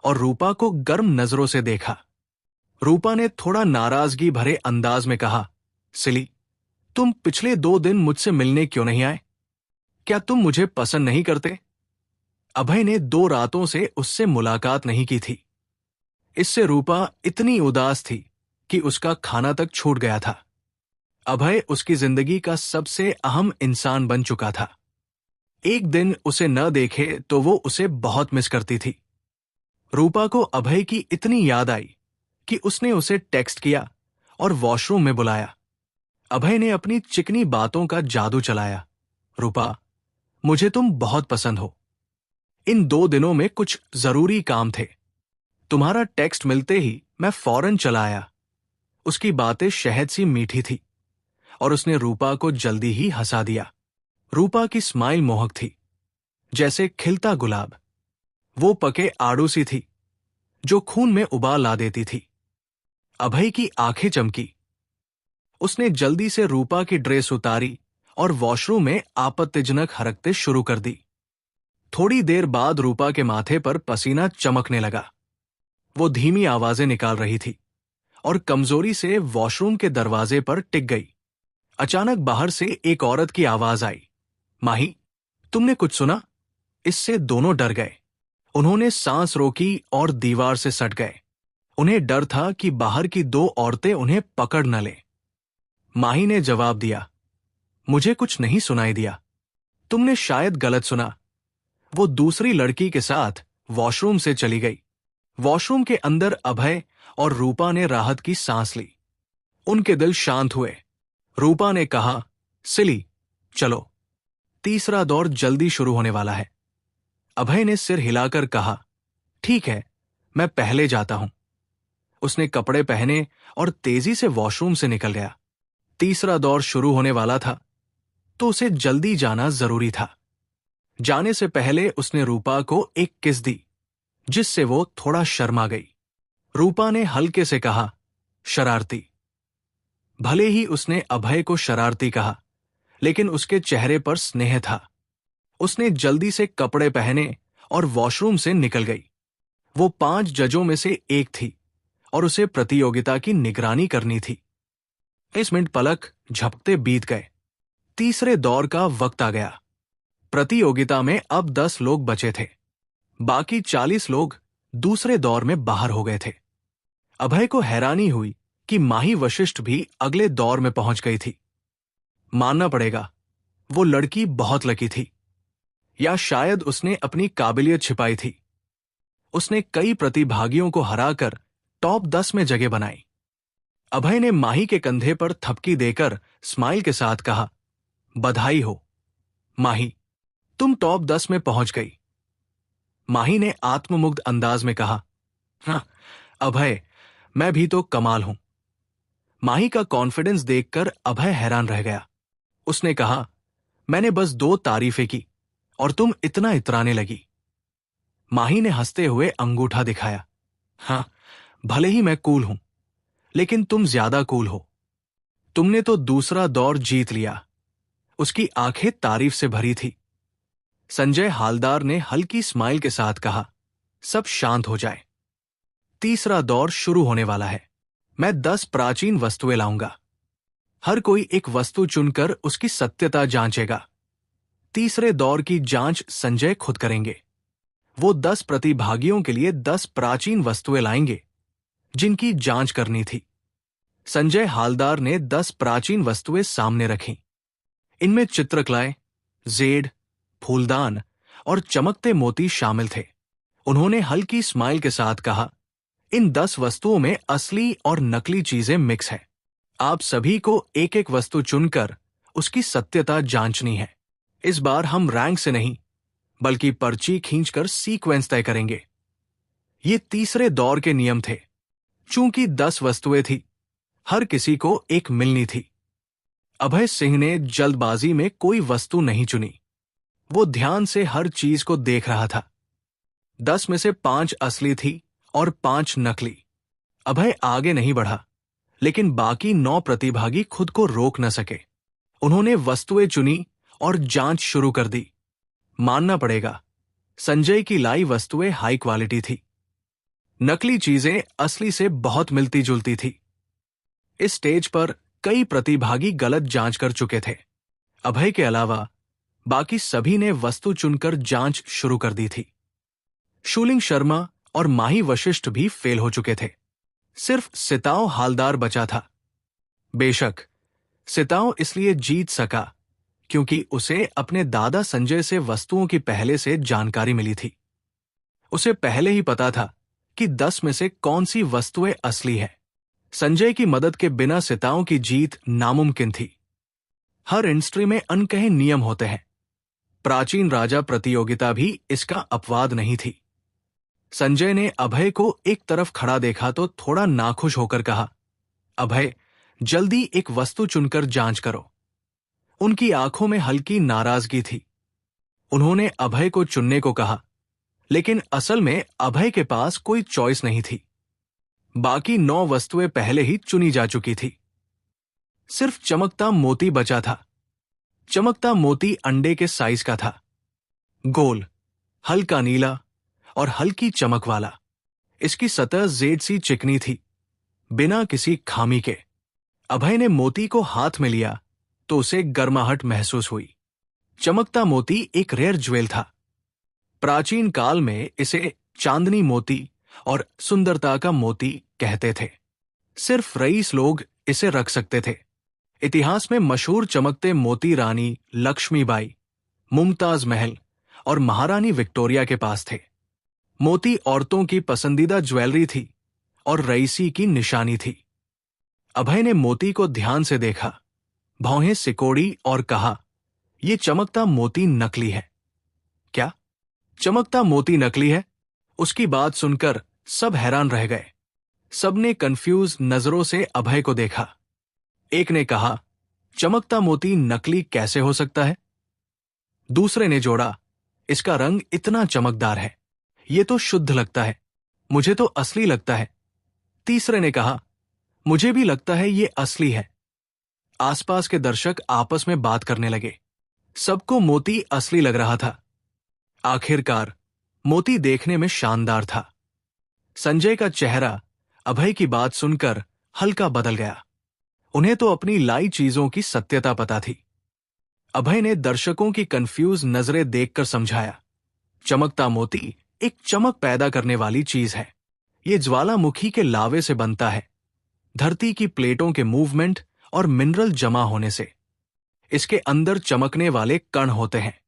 और रूपा को गर्म नजरों से देखा। रूपा ने थोड़ा नाराजगी भरे अंदाज में कहा, सिली, तुम पिछले 2 दिन मुझसे मिलने क्यों नहीं आए? क्या तुम मुझे पसंद नहीं करते? अभय ने 2 रातों से उससे मुलाकात नहीं की थी। इससे रूपा इतनी उदास थी कि उसका खाना तक छूट गया था। अभय उसकी जिंदगी का सबसे अहम इंसान बन चुका था। एक दिन उसे न देखे तो वो उसे बहुत मिस करती थी। रूपा को अभय की इतनी याद आई कि उसने उसे टेक्स्ट किया और वॉशरूम में बुलाया। अभय ने अपनी चिकनी बातों का जादू चलाया। रूपा, मुझे तुम बहुत पसंद हो। इन 2 दिनों में कुछ जरूरी काम थे। तुम्हारा टेक्स्ट मिलते ही मैं फौरन चला आया। उसकी बातें शहद सी मीठी थी और उसने रूपा को जल्दी ही हंसा दिया। रूपा की स्माइल मोहक थी, जैसे खिलता गुलाब। वो पके आड़ू सी थी जो खून में उबाल ला देती थी। अभय की आंखें चमकी। उसने जल्दी से रूपा की ड्रेस उतारी और वॉशरूम में आपत्तिजनक हरकतें शुरू कर दी। थोड़ी देर बाद रूपा के माथे पर पसीना चमकने लगा। वो धीमी आवाजें निकाल रही थी और कमजोरी से वॉशरूम के दरवाजे पर टिक गई। अचानक बाहर से एक औरत की आवाज आई, माही, तुमने कुछ सुना? इससे दोनों डर गए। उन्होंने सांस रोकी और दीवार से सट गए। उन्हें डर था कि बाहर की 2 औरतें उन्हें पकड़ न लें। माही ने जवाब दिया, मुझे कुछ नहीं सुनाई दिया। तुमने शायद गलत सुना। वो दूसरी लड़की के साथ वॉशरूम से चली गई। वॉशरूम के अंदर अभय और रूपा ने राहत की सांस ली। उनके दिल शांत हुए। रूपा ने कहा, सिली, चलो, तीसरा दौर जल्दी शुरू होने वाला है। अभय ने सिर हिलाकर कहा, ठीक है, मैं पहले जाता हूं। उसने कपड़े पहने और तेजी से वॉशरूम से निकल गया। तीसरा दौर शुरू होने वाला था तो उसे जल्दी जाना जरूरी था। जाने से पहले उसने रूपा को एक किस दी, जिससे वो थोड़ा शर्मा गई। रूपा ने हल्के से कहा, शरारती। भले ही उसने अभय को शरारती कहा, लेकिन उसके चेहरे पर स्नेह था। उसने जल्दी से कपड़े पहने और वॉशरूम से निकल गई। वो 5 जजों में से एक थी और उसे प्रतियोगिता की निगरानी करनी थी। 20 मिनट पलक झपकते बीत गए। तीसरे दौर का वक्त आ गया। प्रतियोगिता में अब 10 लोग बचे थे। बाकी 40 लोग दूसरे दौर में बाहर हो गए थे। अभय को हैरानी हुई कि माही वशिष्ठ भी अगले दौर में पहुंच गई थी। मानना पड़ेगा, वो लड़की बहुत लकी थी, या शायद उसने अपनी काबिलियत छिपाई थी। उसने कई प्रतिभागियों को हराकर टॉप 10 में जगह बनाई। अभय ने माही के कंधे पर थपकी देकर स्माइल के साथ कहा, बधाई हो माही, तुम टॉप 10 में पहुंच गई। माही ने आत्ममुग्ध अंदाज में कहा, हाँ अभय, मैं भी तो कमाल हूं। माही का कॉन्फिडेंस देखकर अभय हैरान रह गया। उसने कहा, मैंने बस 2 तारीफें की और तुम इतना इतराने लगी। माही ने हंसते हुए अंगूठा दिखाया, हाँ, भले ही मैं कूल हूं, लेकिन तुम ज्यादा कूल हो। तुमने तो दूसरा दौर जीत लिया। उसकी आंखें तारीफ से भरी थी। संजय हालदार ने हल्की स्माइल के साथ कहा, सब शांत हो जाए। तीसरा दौर शुरू होने वाला है। मैं 10 प्राचीन वस्तुएं लाऊंगा। हर कोई एक वस्तु चुनकर उसकी सत्यता जांचेगा। तीसरे दौर की जांच संजय खुद करेंगे। वो 10 प्रतिभागियों के लिए 10 प्राचीन वस्तुएं लाएंगे जिनकी जांच करनी थी। संजय हालदार ने 10 प्राचीन वस्तुएं सामने रखीं। इनमें चित्रकलाएं, जेड, फूलदान और चमकते मोती शामिल थे। उन्होंने हल्की स्माइल के साथ कहा, इन 10 वस्तुओं में असली और नकली चीजें मिक्स है। आप सभी को एक एक वस्तु चुनकर उसकी सत्यता जांचनी है। इस बार हम रैंक से नहीं बल्कि पर्ची खींचकर सीक्वेंस तय करेंगे। ये तीसरे दौर के नियम थे। चूंकि 10 वस्तुएं थी, हर किसी को एक मिलनी थी। अभय सिंह ने जल्दबाजी में कोई वस्तु नहीं चुनी। वो ध्यान से हर चीज को देख रहा था। 10 में से 5 असली थी और 5 नकली। अभय आगे नहीं बढ़ा, लेकिन बाकी 9 प्रतिभागी खुद को रोक न सके। उन्होंने वस्तुएं चुनी और जांच शुरू कर दी। मानना पड़ेगा, संजय की लाई वस्तुएं हाई क्वालिटी थी। नकली चीजें असली से बहुत मिलती जुलती थी। इस स्टेज पर कई प्रतिभागी गलत जांच कर चुके थे। अभय के अलावा बाकी सभी ने वस्तु चुनकर जांच शुरू कर दी थी। शूलिंग शर्मा और माही वशिष्ठ भी फेल हो चुके थे। सिर्फ सिताओ हालदार बचा था। बेशक सिताओ इसलिए जीत सका क्योंकि उसे अपने दादा संजय से वस्तुओं की पहले से जानकारी मिली थी। उसे पहले ही पता था कि 10 में से कौन सी वस्तुएं असली है। संजय की मदद के बिना सिताओं की जीत नामुमकिन थी। हर इंडस्ट्री में अनकहे नियम होते हैं। प्राचीन राजा प्रतियोगिता भी इसका अपवाद नहीं थी। संजय ने अभय को एक तरफ खड़ा देखा तो थोड़ा नाखुश होकर कहा, अभय, जल्दी एक वस्तु चुनकर जांच करो। उनकी आंखों में हल्की नाराजगी थी। उन्होंने अभय को चुनने को कहा, लेकिन असल में अभय के पास कोई चॉइस नहीं थी। बाकी 9 वस्तुएं पहले ही चुनी जा चुकी थी। सिर्फ चमकता मोती बचा था। चमकता मोती अंडे के साइज का था, गोल, हल्का नीला और हल्की चमक वाला। इसकी सतह जेड सी चिकनी थी, बिना किसी खामी के। अभय ने मोती को हाथ में लिया तो उसे गर्माहट महसूस हुई। चमकता मोती एक रेयर ज्वेल था। प्राचीन काल में इसे चांदनी मोती और सुंदरता का मोती कहते थे। सिर्फ रईस लोग इसे रख सकते थे। इतिहास में मशहूर चमकते मोती रानी लक्ष्मीबाई, मुमताज महल और महारानी विक्टोरिया के पास थे। मोती औरतों की पसंदीदा ज्वेलरी थी और रईसी की निशानी थी। अभय ने मोती को ध्यान से देखा, भौहें सिकोड़ी और कहा, यह चमकता मोती नकली है। क्या? चमकता मोती नकली है? उसकी बात सुनकर सब हैरान रह गए। सबने कंफ्यूज नजरों से अभय को देखा। एक ने कहा, चमकता मोती नकली कैसे हो सकता है? दूसरे ने जोड़ा, इसका रंग इतना चमकदार है, ये तो शुद्ध लगता है, मुझे तो असली लगता है। तीसरे ने कहा, मुझे भी लगता है ये असली है। आसपास के दर्शक आपस में बात करने लगे। सबको मोती असली लग रहा था। आखिरकार मोती देखने में शानदार था। संजय का चेहरा अभय की बात सुनकर हल्का बदल गया। उन्हें तो अपनी लाई चीजों की सत्यता पता थी। अभय ने दर्शकों की कंफ्यूज नजरें देखकर समझाया, चमकता मोती एक चमक पैदा करने वाली चीज है। ये ज्वालामुखी के लावे से बनता है, धरती की प्लेटों के मूवमेंट और मिनरल जमा होने से। इसके अंदर चमकने वाले कण होते हैं।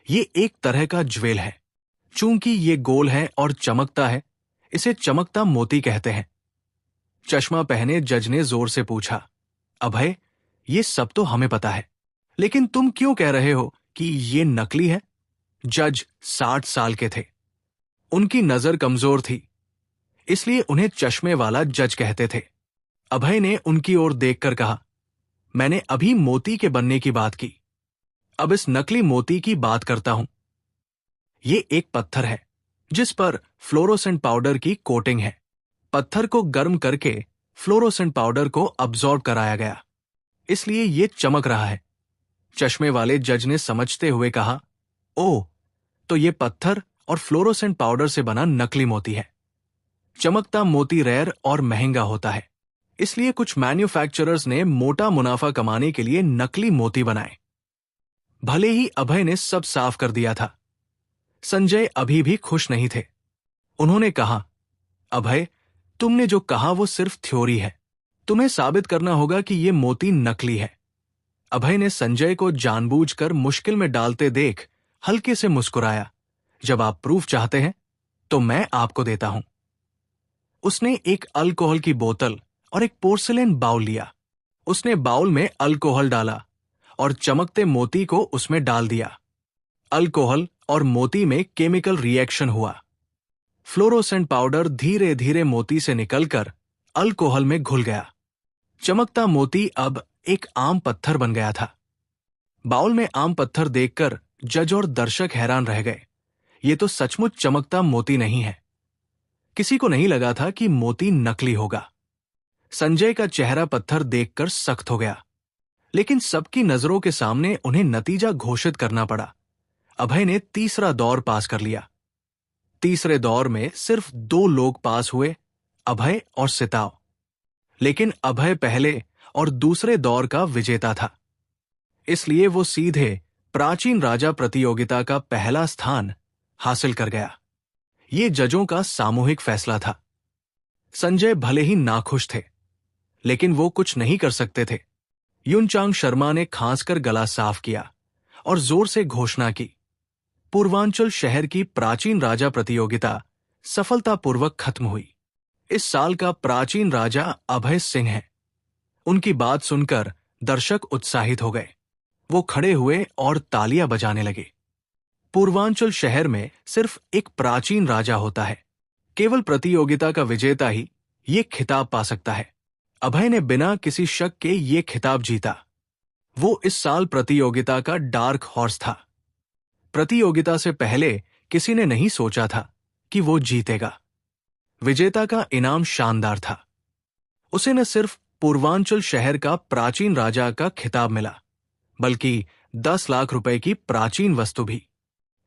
ये एक तरह का ज्वेल है। चूंकि ये गोल है और चमकता है, इसे चमकता मोती कहते हैं। चश्मा पहने जज ने जोर से पूछा, अभय, ये सब तो हमें पता है, लेकिन तुम क्यों कह रहे हो कि ये नकली है? जज 60 साल के थे। उनकी नजर कमजोर थी, इसलिए उन्हें चश्मे वाला जज कहते थे। अभय ने उनकी ओर देखकर कहा, मैंने अभी मोती के बनने की बात की, अब इस नकली मोती की बात करता हूं। ये एक पत्थर है जिस पर फ्लोरोसेंट पाउडर की कोटिंग है। पत्थर को गर्म करके फ्लोरोसेंट पाउडर को अब्सॉर्ब कराया गया, इसलिए ये चमक रहा है। चश्मे वाले जज ने समझते हुए कहा, ओह, तो ये पत्थर और फ्लोरोसेंट पाउडर से बना नकली मोती है। चमकता मोती रेयर और महंगा होता है, इसलिए कुछ मैन्युफैक्चरर्स ने मोटा मुनाफा कमाने के लिए नकली मोती बनाए। भले ही अभय ने सब साफ कर दिया था, संजय अभी भी खुश नहीं थे। उन्होंने कहा, अभय, तुमने जो कहा वो सिर्फ थ्योरी है, तुम्हें साबित करना होगा कि ये मोती नकली है। अभय ने संजय को जानबूझकर मुश्किल में डालते देख हल्के से मुस्कुराया। जब आप प्रूफ चाहते हैं तो मैं आपको देता हूं। उसने एक अल्कोहल की बोतल और एक पोर्सिलेन बाउल लिया। उसने बाउल में अल्कोहल डाला और चमकते मोती को उसमें डाल दिया। अल्कोहल और मोती में केमिकल रिएक्शन हुआ। फ्लोरोसेंट पाउडर धीरे धीरे मोती से निकलकर अल्कोहल में घुल गया। चमकता मोती अब एक आम पत्थर बन गया था। बाउल में आम पत्थर देखकर जज और दर्शक हैरान रह गए। ये तो सचमुच चमकता मोती नहीं है। किसी को नहीं लगा था कि मोती नकली होगा। संजय का चेहरा पत्थर देखकर सख्त हो गया, लेकिन सबकी नजरों के सामने उन्हें नतीजा घोषित करना पड़ा। अभय ने तीसरा दौर पास कर लिया। तीसरे दौर में सिर्फ 2 लोग पास हुए, अभय और सिताव। लेकिन अभय पहले और दूसरे दौर का विजेता था, इसलिए वो सीधे प्राचीन राजा प्रतियोगिता का पहला स्थान हासिल कर गया। ये जजों का सामूहिक फैसला था। संजय भले ही नाखुश थे, लेकिन वो कुछ नहीं कर सकते थे। युनचांग शर्मा ने खांसकर गला साफ किया और जोर से घोषणा की, पूर्वांचल शहर की प्राचीन राजा प्रतियोगिता सफलतापूर्वक खत्म हुई। इस साल का प्राचीन राजा अभय सिंह है। उनकी बात सुनकर दर्शक उत्साहित हो गए। वो खड़े हुए और तालियां बजाने लगे। पूर्वांचल शहर में सिर्फ एक प्राचीन राजा होता है। केवल प्रतियोगिता का विजेता ही ये खिताब पा सकता है। अभय ने बिना किसी शक के ये खिताब जीता। वो इस साल प्रतियोगिता का डार्क हॉर्स था। प्रतियोगिता से पहले किसी ने नहीं सोचा था कि वो जीतेगा। विजेता का इनाम शानदार था। उसे न सिर्फ पूर्वांचल शहर का प्राचीन राजा का खिताब मिला, बल्कि 10 लाख रुपए की प्राचीन वस्तु भी।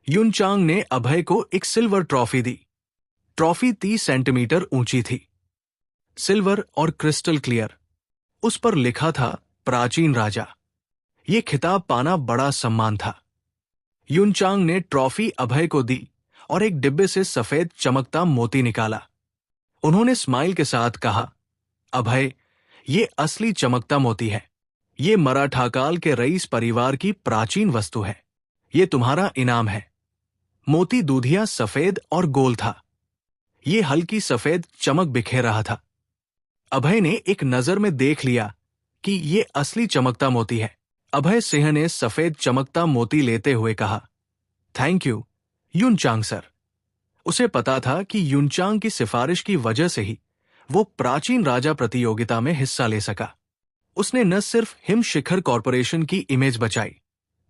युनचांग ने अभय को एक सिल्वर ट्रॉफी दी। ट्रॉफी 30 सेंटीमीटर ऊंची थी, सिल्वर और क्रिस्टल क्लियर। उस पर लिखा था प्राचीन राजा। ये खिताब पाना बड़ा सम्मान था। युनचांग ने ट्रॉफी अभय को दी और एक डिब्बे से सफेद चमकता मोती निकाला। उन्होंने स्माइल के साथ कहा, अभय, ये असली चमकता मोती है। ये मराठाकाल के रईस परिवार की प्राचीन वस्तु है। ये तुम्हारा इनाम है। मोती दूधिया सफेद और गोल था। ये हल्की सफेद चमक बिखेर रहा था। अभय ने एक नजर में देख लिया कि ये असली चमकता मोती है। अभय सिंह ने सफेद चमकता मोती लेते हुए कहा, थैंक यू युनचांग सर। उसे पता था कि युनचांग की सिफारिश की वजह से ही वो प्राचीन राजा प्रतियोगिता में हिस्सा ले सका। उसने न सिर्फ हिम शिखर कॉरपोरेशन की इमेज बचाई,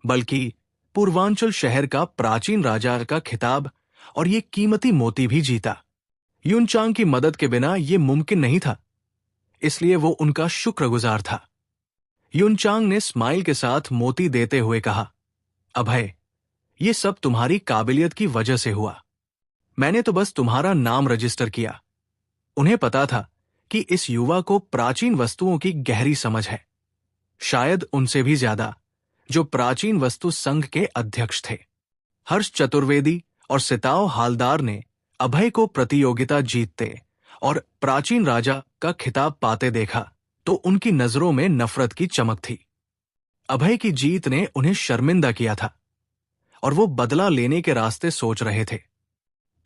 बल्कि पूर्वांचल शहर का प्राचीन राजा का खिताब और ये कीमती मोती भी जीता। युनचांग की मदद के बिना ये मुमकिन नहीं था, इसलिए वो उनका शुक्रगुजार था। युनचांग ने स्माइल के साथ मोती देते हुए कहा, अभय, ये सब तुम्हारी काबिलियत की वजह से हुआ। मैंने तो बस तुम्हारा नाम रजिस्टर किया। उन्हें पता था कि इस युवा को प्राचीन वस्तुओं की गहरी समझ है, शायद उनसे भी ज्यादा, जो प्राचीन वस्तु संघ के अध्यक्ष थे। हर्ष चतुर्वेदी और सिताओ हालदार ने अभय को प्रतियोगिता जीतते और प्राचीन राजा का खिताब पाते देखा तो उनकी नजरों में नफरत की चमक थी। अभय की जीत ने उन्हें शर्मिंदा किया था और वो बदला लेने के रास्ते सोच रहे थे।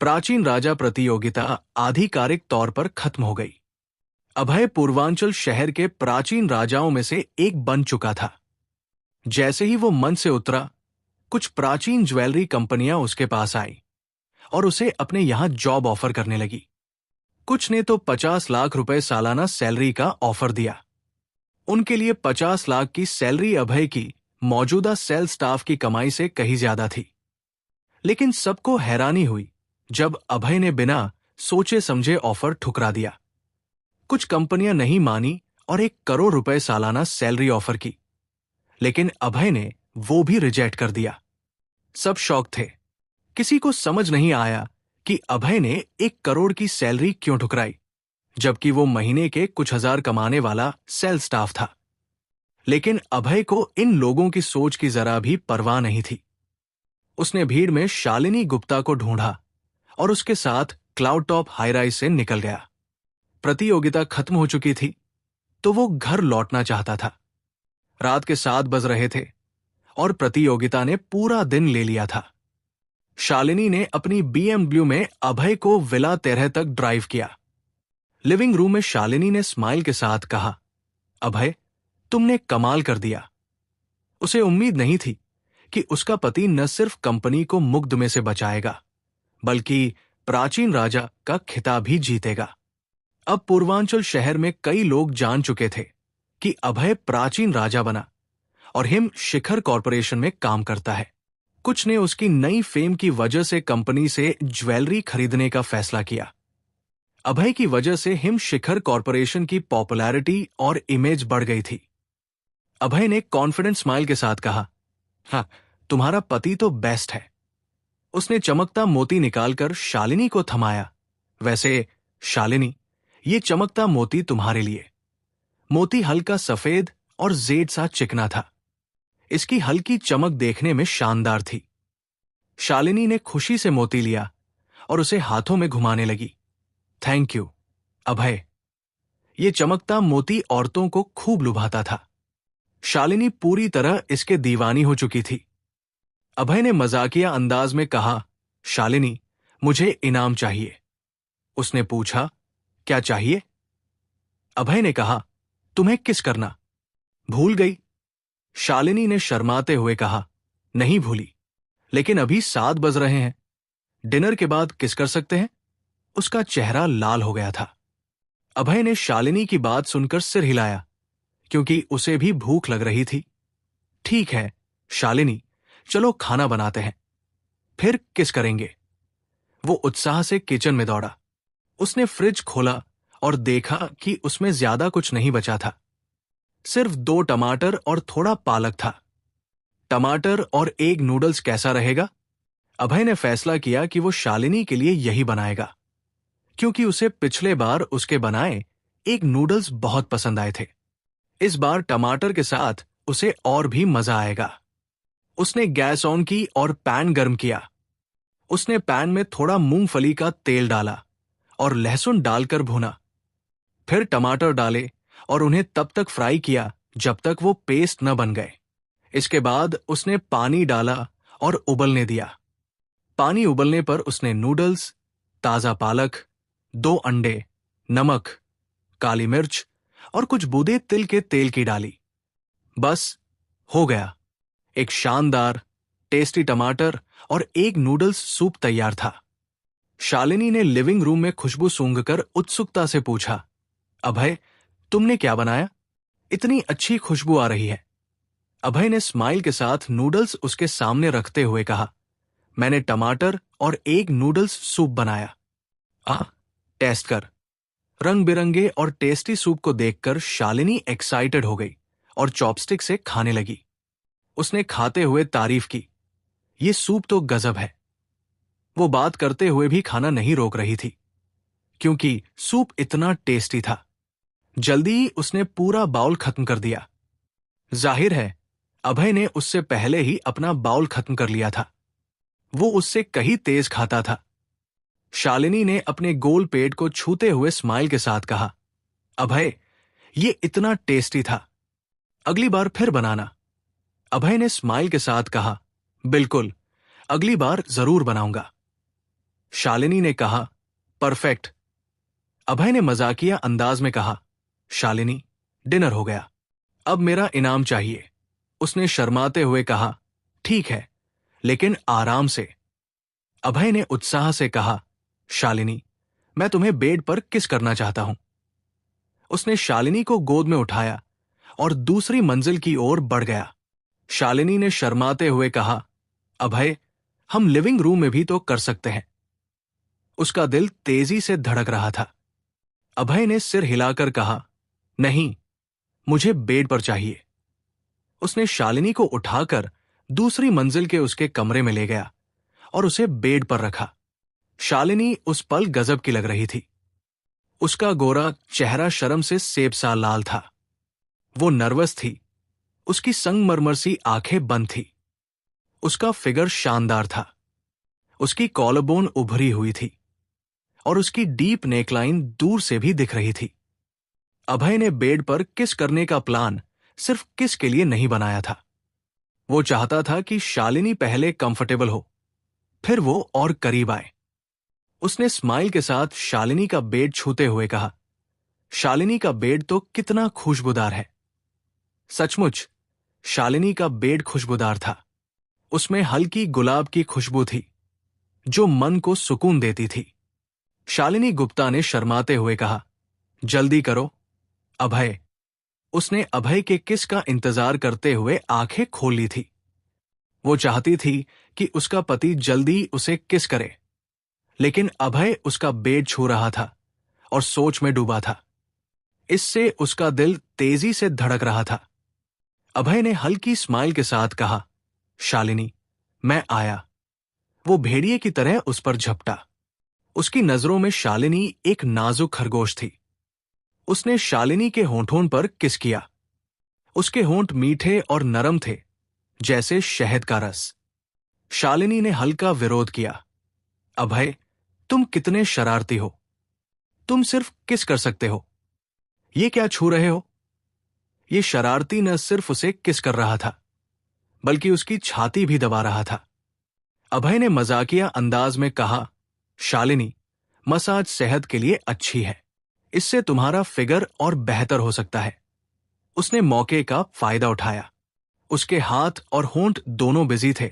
प्राचीन राजा प्रतियोगिता आधिकारिक तौर पर खत्म हो गई। अभय पूर्वांचल शहर के प्राचीन राजाओं में से एक बन चुका था। जैसे ही वो मंच से उतरा, कुछ प्राचीन ज्वेलरी कंपनियां उसके पास आई और उसे अपने यहां जॉब ऑफर करने लगी। कुछ ने तो 50 लाख रुपए सालाना सैलरी का ऑफर दिया। उनके लिए 50 लाख की सैलरी अभय की मौजूदा सेल स्टाफ की कमाई से कहीं ज्यादा थी। लेकिन सबको हैरानी हुई जब अभय ने बिना सोचे समझे ऑफर ठुकरा दिया। कुछ कंपनियां नहीं मानी और 1 करोड़ रुपए सालाना सैलरी ऑफर की, लेकिन अभय ने वो भी रिजेक्ट कर दिया। सब शॉक थे, किसी को समझ नहीं आया कि अभय ने 1 करोड़ की सैलरी क्यों ठुकराई, जबकि वो महीने के कुछ हजार कमाने वाला सेल स्टाफ था। लेकिन अभय को इन लोगों की सोच की जरा भी परवाह नहीं थी। उसने भीड़ में शालिनी गुप्ता को ढूंढा और उसके साथ क्लाउड टॉप हाईराइज से निकल गया। प्रतियोगिता खत्म हो चुकी थी तो वो घर लौटना चाहता था। रात के 7 बज रहे थे और प्रतियोगिता ने पूरा दिन ले लिया था। शालिनी ने अपनी BMW में अभय को विला 13 तक ड्राइव किया। लिविंग रूम में शालिनी ने स्माइल के साथ कहा, अभय, तुमने कमाल कर दिया। उसे उम्मीद नहीं थी कि उसका पति न सिर्फ कंपनी को मुग्ध में से बचाएगा, बल्कि प्राचीन राजा का खिताब भी जीतेगा। अब पूर्वांचल शहर में कई लोग जान चुके थे कि अभय प्राचीन राजा बना और हिम शिखर कॉरपोरेशन में काम करता है। कुछ ने उसकी नई फेम की वजह से कंपनी से ज्वेलरी खरीदने का फैसला किया। अभय की वजह से हिम शिखर कॉरपोरेशन की पॉपुलैरिटी और इमेज बढ़ गई थी। अभय ने कॉन्फिडेंट स्माइल के साथ कहा, हाँ, तुम्हारा पति तो बेस्ट है। उसने चमकता मोती निकालकर शालिनी को थमाया। वैसे शालिनी, ये चमकता मोती तुम्हारे लिए। मोती हल्का सफेद और जेड सा चिकना था। इसकी हल्की चमक देखने में शानदार थी। शालिनी ने खुशी से मोती लिया और उसे हाथों में घुमाने लगी। थैंक यू, अभय। ये चमकता मोती औरतों को खूब लुभाता था। शालिनी पूरी तरह इसके दीवानी हो चुकी थी। अभय ने मजाकिया अंदाज में कहा, शालिनी, मुझे इनाम चाहिए। उसने पूछा, क्या चाहिए? अभय ने कहा, तुम्हें किस करना? भूल गई? शालिनी ने शर्माते हुए कहा, नहीं भूली, लेकिन अभी 7 बज रहे हैं। डिनर के बाद किस कर सकते हैं? उसका चेहरा लाल हो गया था। अभय ने शालिनी की बात सुनकर सिर हिलाया, क्योंकि उसे भी भूख लग रही थी। ठीक है शालिनी, चलो खाना बनाते हैं, फिर किस करेंगे। वो उत्साह से किचन में दौड़ा। उसने फ्रिज खोला और देखा कि उसमें ज्यादा कुछ नहीं बचा था। सिर्फ 2 टमाटर और थोड़ा पालक था। टमाटर और एग नूडल्स कैसा रहेगा? अभय ने फैसला किया कि वो शालिनी के लिए यही बनाएगा, क्योंकि उसे पिछले बार उसके बनाए एग नूडल्स बहुत पसंद आए थे। इस बार टमाटर के साथ उसे और भी मजा आएगा। उसने गैस ऑन की और पैन गर्म किया। उसने पैन में थोड़ा मूंगफली का तेल डाला और लहसुन डालकर भुना। फिर टमाटर डाले और उन्हें तब तक फ्राई किया जब तक वो पेस्ट न बन गए। इसके बाद उसने पानी डाला और उबलने दिया। पानी उबलने पर उसने नूडल्स, ताजा पालक, 2 अंडे, नमक, काली मिर्च और कुछ बूंदे तिल के तेल की डाली। बस हो गया। एक शानदार टेस्टी टमाटर और एग नूडल्स सूप तैयार था। शालिनी ने लिविंग रूम में खुशबू सूंघकर उत्सुकता से पूछा, अभय, तुमने क्या बनाया? इतनी अच्छी खुशबू आ रही है। अभय ने स्माइल के साथ नूडल्स उसके सामने रखते हुए कहा, मैंने टमाटर और एग नूडल्स सूप बनाया। टेस्ट कर। रंग बिरंगे और टेस्टी सूप को देखकर शालिनी एक्साइटेड हो गई और चॉपस्टिक से खाने लगी। उसने खाते हुए तारीफ की, ये सूप तो गजब है। वो बात करते हुए भी खाना नहीं रोक रही थी, क्योंकि सूप इतना टेस्टी था। जल्दी ही उसने पूरा बाउल खत्म कर दिया। जाहिर है अभय ने उससे पहले ही अपना बाउल खत्म कर लिया था। वो उससे कहीं तेज खाता था। शालिनी ने अपने गोल पेट को छूते हुए स्माइल के साथ कहा, अभय, ये इतना टेस्टी था, अगली बार फिर बनाना। अभय ने स्माइल के साथ कहा, बिल्कुल, अगली बार जरूर बनाऊंगा। शालिनी ने कहा, परफेक्ट। अभय ने मजाकिया अंदाज में कहा, शालिनी, डिनर हो गया, अब मेरा इनाम चाहिए। उसने शर्माते हुए कहा, ठीक है, लेकिन आराम से। अभय ने उत्साह से कहा, शालिनी, मैं तुम्हें बेड पर किस करना चाहता हूं। उसने शालिनी को गोद में उठाया और दूसरी मंजिल की ओर बढ़ गया। शालिनी ने शर्माते हुए कहा, अभय, हम लिविंग रूम में भी तो कर सकते हैं। उसका दिल तेजी से धड़क रहा था। अभय ने सिर हिलाकर कहा, नहीं, मुझे बेड पर चाहिए। उसने शालिनी को उठाकर दूसरी मंजिल के उसके कमरे में ले गया और उसे बेड पर रखा। शालिनी उस पल गजब की लग रही थी। उसका गोरा चेहरा शर्म से सेब सा लाल था। वो नर्वस थी। उसकी संगमरमर सी आंखें बंद थी। उसका फिगर शानदार था। उसकी कॉलरबोन उभरी हुई थी और उसकी डीप नेकलाइन दूर से भी दिख रही थी। अभय ने बेड पर किस करने का प्लान सिर्फ किस के लिए नहीं बनाया था। वो चाहता था कि शालिनी पहले कंफर्टेबल हो, फिर वो और करीब आए। उसने स्माइल के साथ शालिनी का बेड छूते हुए कहा, शालिनी का बेड तो कितना खुशबूदार है। सचमुच शालिनी का बेड खुशबूदार था। उसमें हल्की गुलाब की खुशबू थी जो मन को सुकून देती थी। शालिनी गुप्ता ने शर्माते हुए कहा, जल्दी करो अभय। उसने अभय के किस का इंतजार करते हुए आंखें खोल ली थी। वो चाहती थी कि उसका पति जल्दी उसे किस करे, लेकिन अभय उसका बेड छू रहा था और सोच में डूबा था। इससे उसका दिल तेजी से धड़क रहा था। अभय ने हल्की स्माइल के साथ कहा, शालिनी मैं आया। वो भेड़िए की तरह उस पर झपटा। उसकी नजरों में शालिनी एक नाजुक खरगोश थी। उसने शालिनी के होंठों पर किस किया। उसके होंठ मीठे और नरम थे जैसे शहद का रस। शालिनी ने हल्का विरोध किया, अभय तुम कितने शरारती हो। तुम सिर्फ किस कर सकते हो। ये क्या छू रहे हो। ये शरारती न सिर्फ उसे किस कर रहा था बल्कि उसकी छाती भी दबा रहा था। अभय ने मजाकिया अंदाज में कहा, शालिनी मसाज सेहत के लिए अच्छी है, इससे तुम्हारा फिगर और बेहतर हो सकता है। उसने मौके का फायदा उठाया। उसके हाथ और होंठ दोनों बिजी थे।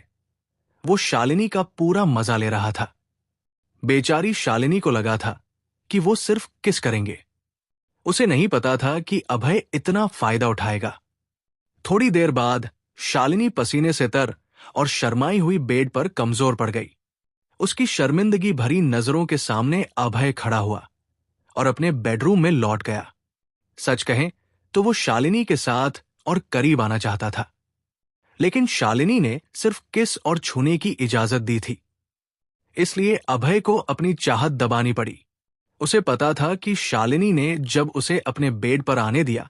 वो शालिनी का पूरा मजा ले रहा था। बेचारी शालिनी को लगा था कि वो सिर्फ किस करेंगे। उसे नहीं पता था कि अभय इतना फायदा उठाएगा। थोड़ी देर बाद शालिनी पसीने से तर और शर्माई हुई बेड पर कमजोर पड़ गई। उसकी शर्मिंदगी भरी नजरों के सामने अभय खड़ा हुआ और अपने बेडरूम में लौट गया। सच कहें तो वो शालिनी के साथ और करीब आना चाहता था, लेकिन शालिनी ने सिर्फ किस और छूने की इजाजत दी थी। इसलिए अभय को अपनी चाहत दबानी पड़ी। उसे पता था कि शालिनी ने जब उसे अपने बेड पर आने दिया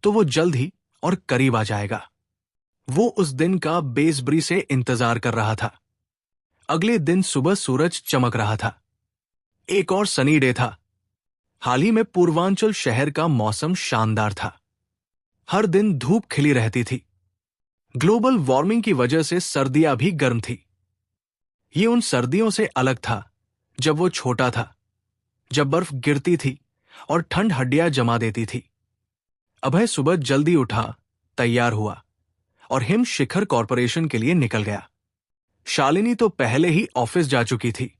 तो वो जल्द ही और करीब आ जाएगा। वो उस दिन का बेसब्री से इंतजार कर रहा था। अगले दिन सुबह सूरज चमक रहा था। एक और सनी डे था। हाल ही में पूर्वांचल शहर का मौसम शानदार था। हर दिन धूप खिली रहती थी। ग्लोबल वार्मिंग की वजह से सर्दियां भी गर्म थी। ये उन सर्दियों से अलग था जब वो छोटा था, जब बर्फ गिरती थी और ठंड हड्डियां जमा देती थी। अभय सुबह जल्दी उठा, तैयार हुआ और हिम शिखर कॉरपोरेशन के लिए निकल गया। शालिनी तो पहले ही ऑफिस जा चुकी थी।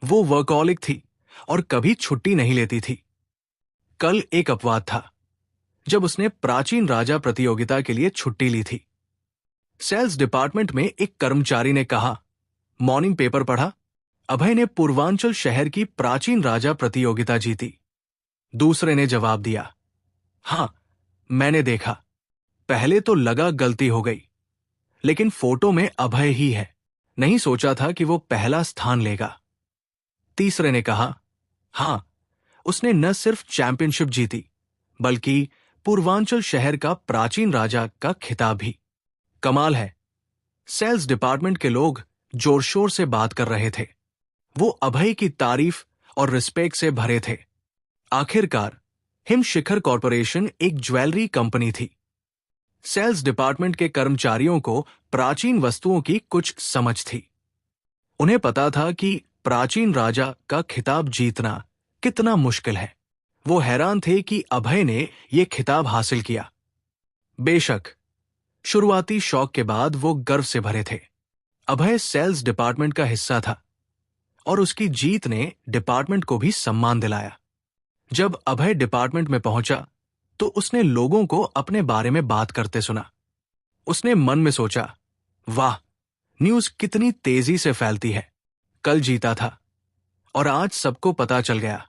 वो वर्कहॉलिक थी और कभी छुट्टी नहीं लेती थी। कल एक अपवाद था जब उसने प्राचीन राजा प्रतियोगिता के लिए छुट्टी ली थी। सेल्स डिपार्टमेंट में एक कर्मचारी ने कहा, मॉर्निंग पेपर पढ़ा। अभय ने पूर्वांचल शहर की प्राचीन राजा प्रतियोगिता जीती। दूसरे ने जवाब दिया, हां मैंने देखा। पहले तो लगा गलती हो गई, लेकिन फोटो में अभय ही है। नहीं सोचा था कि वो पहला स्थान लेगा। तीसरे ने कहा, हां उसने न सिर्फ चैंपियनशिप जीती बल्कि पूर्वांचल शहर का प्राचीन राजा का खिताब भी। कमाल है। सेल्स डिपार्टमेंट के लोग जोर शोर से बात कर रहे थे। वो अभय की तारीफ और रिस्पेक्ट से भरे थे। आखिरकार हिम शिखर कॉरपोरेशन एक ज्वेलरी कंपनी थी। सेल्स डिपार्टमेंट के कर्मचारियों को प्राचीन वस्तुओं की कुछ समझ थी। उन्हें पता था कि प्राचीन राजा का खिताब जीतना कितना मुश्किल है। वो हैरान थे कि अभय ने यह खिताब हासिल किया। बेशक शुरुआती शौक के बाद वो गर्व से भरे थे। अभय सेल्स डिपार्टमेंट का हिस्सा था और उसकी जीत ने डिपार्टमेंट को भी सम्मान दिलाया। जब अभय डिपार्टमेंट में पहुंचा तो उसने लोगों को अपने बारे में बात करते सुना। उसने मन में सोचा, वाह न्यूज़ कितनी तेजी से फैलती है। कल जीता था और आज सबको पता चल गया।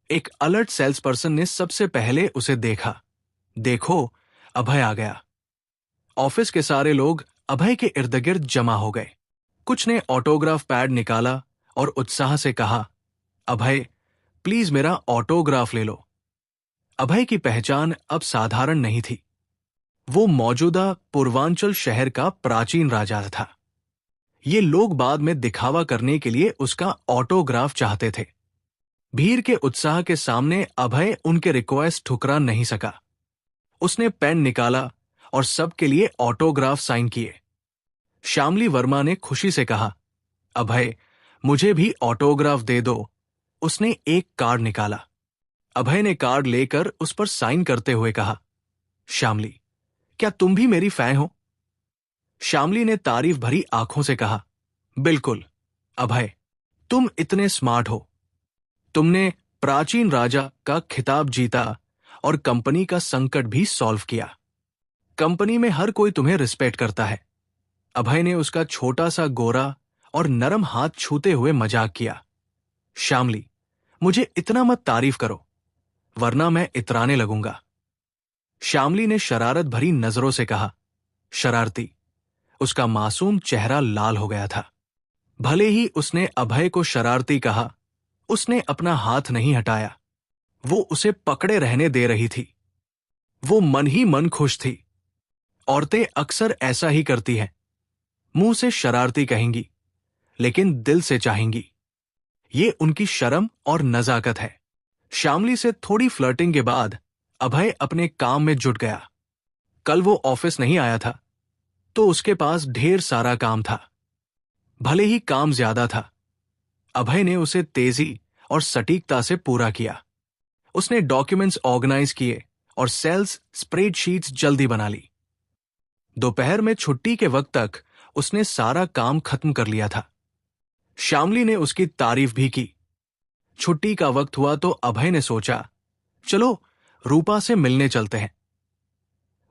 एक अलर्ट सेल्स पर्सन ने सबसे पहले उसे देखा। देखो अभय आ गया। ऑफिस के सारे लोग अभय के इर्द गिर्द जमा हो गए। कुछ ने ऑटोग्राफ पैड निकाला और उत्साह से कहा, अभय, प्लीज मेरा ऑटोग्राफ ले लो। अभय की पहचान अब साधारण नहीं थी। वो मौजूदा पूर्वांचल शहर का प्राचीन राजा था। ये लोग बाद में दिखावा करने के लिए उसका ऑटोग्राफ चाहते थे। भीड़ के उत्साह के सामने अभय उनके रिक्वेस्ट ठुकरा नहीं सका। उसने पेन निकाला और सबके लिए ऑटोग्राफ साइन किए। श्यामली वर्मा ने खुशी से कहा, अभय, मुझे भी ऑटोग्राफ दे दो। उसने एक कार्ड निकाला। अभय ने कार्ड लेकर उस पर साइन करते हुए कहा, श्यामली, क्या तुम भी मेरी फैन हो? श्यामली ने तारीफ भरी आंखों से कहा, बिल्कुल अभय, तुम इतने स्मार्ट हो। तुमने प्राचीन राजा का खिताब जीता और कंपनी का संकट भी सॉल्व किया। कंपनी में हर कोई तुम्हें रिस्पेक्ट करता है। अभय ने उसका छोटा सा गोरा और नरम हाथ छूते हुए मजाक किया। श्यामली, मुझे इतना मत तारीफ करो, वरना मैं इतराने लगूंगा। श्यामली ने शरारत भरी नजरों से कहा, शरारती। उसका मासूम चेहरा लाल हो गया था। भले ही उसने अभय को शरारती कहा, उसने अपना हाथ नहीं हटाया। वो उसे पकड़े रहने दे रही थी। वो मन ही मन खुश थी। औरतें अक्सर ऐसा ही करती हैं। मुंह से शरारती कहेंगी, लेकिन दिल से चाहेंगी। ये उनकी शर्म और नजाकत है। श्यामली से थोड़ी फ्लर्टिंग के बाद अभय अपने काम में जुट गया। कल वो ऑफिस नहीं आया था, तो उसके पास ढेर सारा काम था। भले ही काम ज्यादा था, अभय ने उसे तेजी और सटीकता से पूरा किया। उसने डॉक्यूमेंट्स ऑर्गेनाइज किए और सेल्स स्प्रेडशीट्स जल्दी बना ली। दोपहर में छुट्टी के वक्त तक उसने सारा काम खत्म कर लिया था। श्यामली ने उसकी तारीफ भी की। छुट्टी का वक्त हुआ तो अभय ने सोचा, चलो रूपा से मिलने चलते हैं।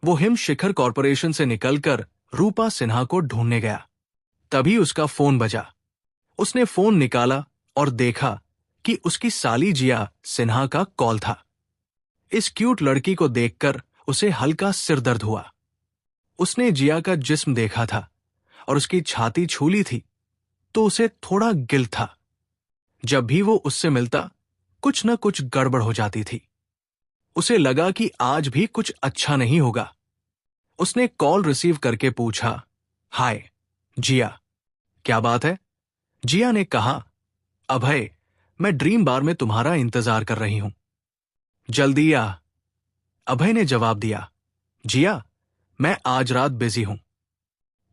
वो हिम शिखर कॉरपोरेशन से निकलकर रूपा सिन्हा को ढूंढने गया। तभी उसका फोन बजा। उसने फोन निकाला और देखा कि उसकी साली जिया सिन्हा का कॉल था। इस क्यूट लड़की को देखकर उसे हल्का सिरदर्द हुआ। उसने जिया का जिस्म देखा था और उसकी छाती छू ली थी, तो उसे थोड़ा गिल्ट था। जब भी वो उससे मिलता, कुछ न कुछ गड़बड़ हो जाती थी। उसे लगा कि आज भी कुछ अच्छा नहीं होगा। उसने कॉल रिसीव करके पूछा, हाय जिया, क्या बात है? जिया ने कहा, अभय, मैं ड्रीम बार में तुम्हारा इंतजार कर रही हूं, जल्दी आ। अभय ने जवाब दिया, जिया, मैं आज रात बिजी हूं,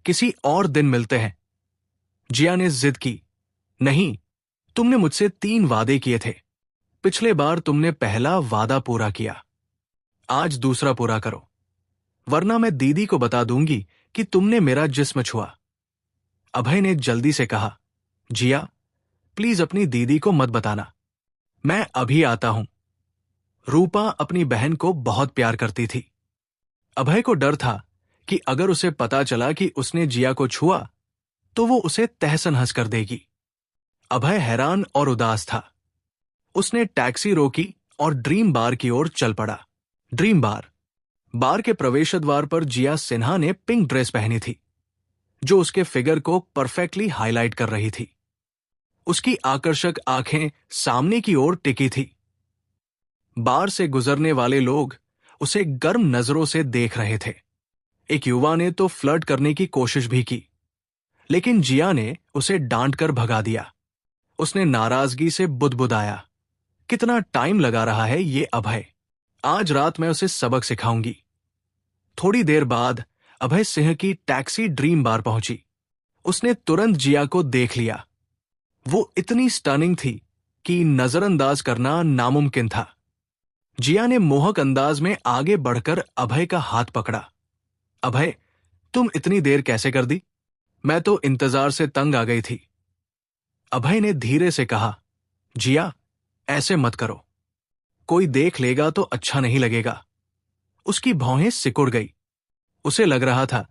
किसी और दिन मिलते हैं। जिया ने जिद की, नहीं, तुमने मुझसे 3 वादे किए थे। पिछले बार तुमने पहला वादा पूरा किया, आज दूसरा पूरा करो, वरना मैं दीदी को बता दूंगी कि तुमने मेरा जिस्म छुआ। अभय ने जल्दी से कहा, जिया, प्लीज अपनी दीदी को मत बताना, मैं अभी आता हूं। रूपा अपनी बहन को बहुत प्यार करती थी। अभय को डर था कि अगर उसे पता चला कि उसने जिया को छुआ, तो वो उसे तहस-नहस कर देगी। अभय हैरान और उदास था। उसने टैक्सी रोकी और ड्रीम बार की ओर चल पड़ा। ड्रीम बार के प्रवेश द्वार पर जिया सिन्हा ने पिंक ड्रेस पहनी थी, जो उसके फिगर को परफेक्टली हाईलाइट कर रही थी। उसकी आकर्षक आंखें सामने की ओर टिकी थी। बार से गुजरने वाले लोग उसे गर्म नजरों से देख रहे थे। एक युवा ने तो फ्लर्ट करने की कोशिश भी की, लेकिन जिया ने उसे डांट कर भगा दिया। उसने नाराजगी से बुदबुदाया, कितना टाइम लगा रहा है ये अभय, आज रात मैं उसे सबक सिखाऊंगी। थोड़ी देर बाद अभय सिंह की टैक्सी ड्रीम बार पहुंची। उसने तुरंत जिया को देख लिया। वो इतनी स्टनिंग थी कि नजरअंदाज करना नामुमकिन था। जिया ने मोहक अंदाज में आगे बढ़कर अभय का हाथ पकड़ा। अभय, तुम इतनी देर कैसे कर दी? मैं तो इंतजार से तंग आ गई थी। अभय ने धीरे से कहा, जिया, ऐसे मत करो, कोई देख लेगा तो अच्छा नहीं लगेगा। उसकी भौहें सिकुड़ गई। उसे लग रहा था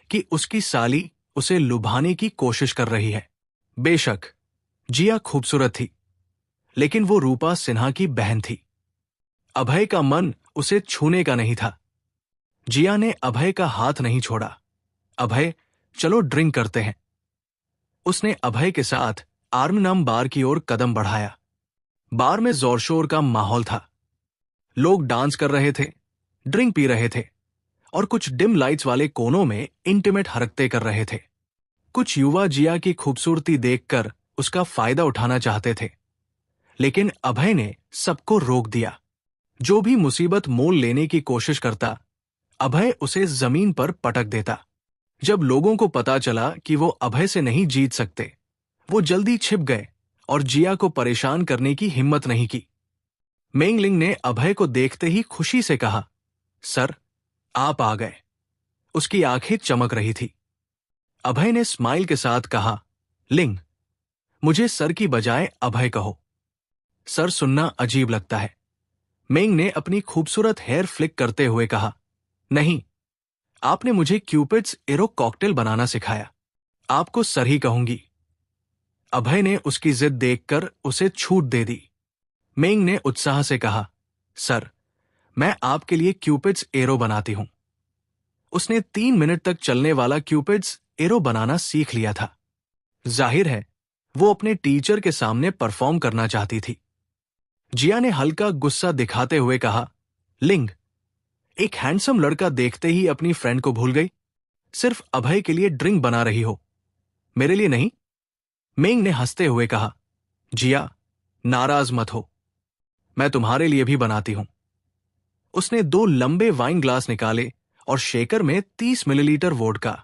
कि उसकी साली उसे लुभाने की कोशिश कर रही है। बेशक जिया खूबसूरत थी, लेकिन वो रूपा सिन्हा की बहन थी। अभय का मन उसे छूने का नहीं था। जिया ने अभय का हाथ नहीं छोड़ा। अभय, चलो ड्रिंक करते हैं। उसने अभय के साथ आर्मनाम बार की ओर कदम बढ़ाया। बार में जोर शोर का माहौल था। लोग डांस कर रहे थे, ड्रिंक पी रहे थे और कुछ डिम लाइट्स वाले कोनों में इंटीमेट हरकतें कर रहे थे। कुछ युवा जिया की खूबसूरती देखकर उसका फायदा उठाना चाहते थे, लेकिन अभय ने सबको रोक दिया। जो भी मुसीबत मोल लेने की कोशिश करता, अभय उसे जमीन पर पटक देता। जब लोगों को पता चला कि वो अभय से नहीं जीत सकते, वो जल्दी छिप गए और जिया को परेशान करने की हिम्मत नहीं की। मेंगलिंग ने अभय को देखते ही खुशी से कहा, सर, आप आ गए। उसकी आंखें चमक रही थी। अभय ने स्माइल के साथ कहा, लिंग, मुझे सर की बजाय अभय कहो। सर सुनना अजीब लगता है। मेंग ने अपनी खूबसूरत हेयर फ्लिक करते हुए कहा, नहीं, आपने मुझे क्यूपिड्स एरो कॉकटेल बनाना सिखाया, आपको सर ही कहूंगी। अभय ने उसकी जिद देखकर उसे छूट दे दी। मेंग ने उत्साह से कहा, सर, मैं आपके लिए क्यूपिड्स एरो बनाती हूं। उसने 3 मिनट तक चलने वाला क्यूपिड्स एरो बनाना सीख लिया था। जाहिर है, वो अपने टीचर के सामने परफॉर्म करना चाहती थी। जिया ने हल्का गुस्सा दिखाते हुए कहा, लिंग, एक हैंडसम लड़का देखते ही अपनी फ्रेंड को भूल गई। सिर्फ अभय के लिए ड्रिंक बना रही हो, मेरे लिए नहीं। मेंग ने हंसते हुए कहा, जिया, नाराज मत हो, मैं तुम्हारे लिए भी बनाती हूं। उसने 2 लंबे वाइन ग्लास निकाले और शेकर में 30 millilitre vodka,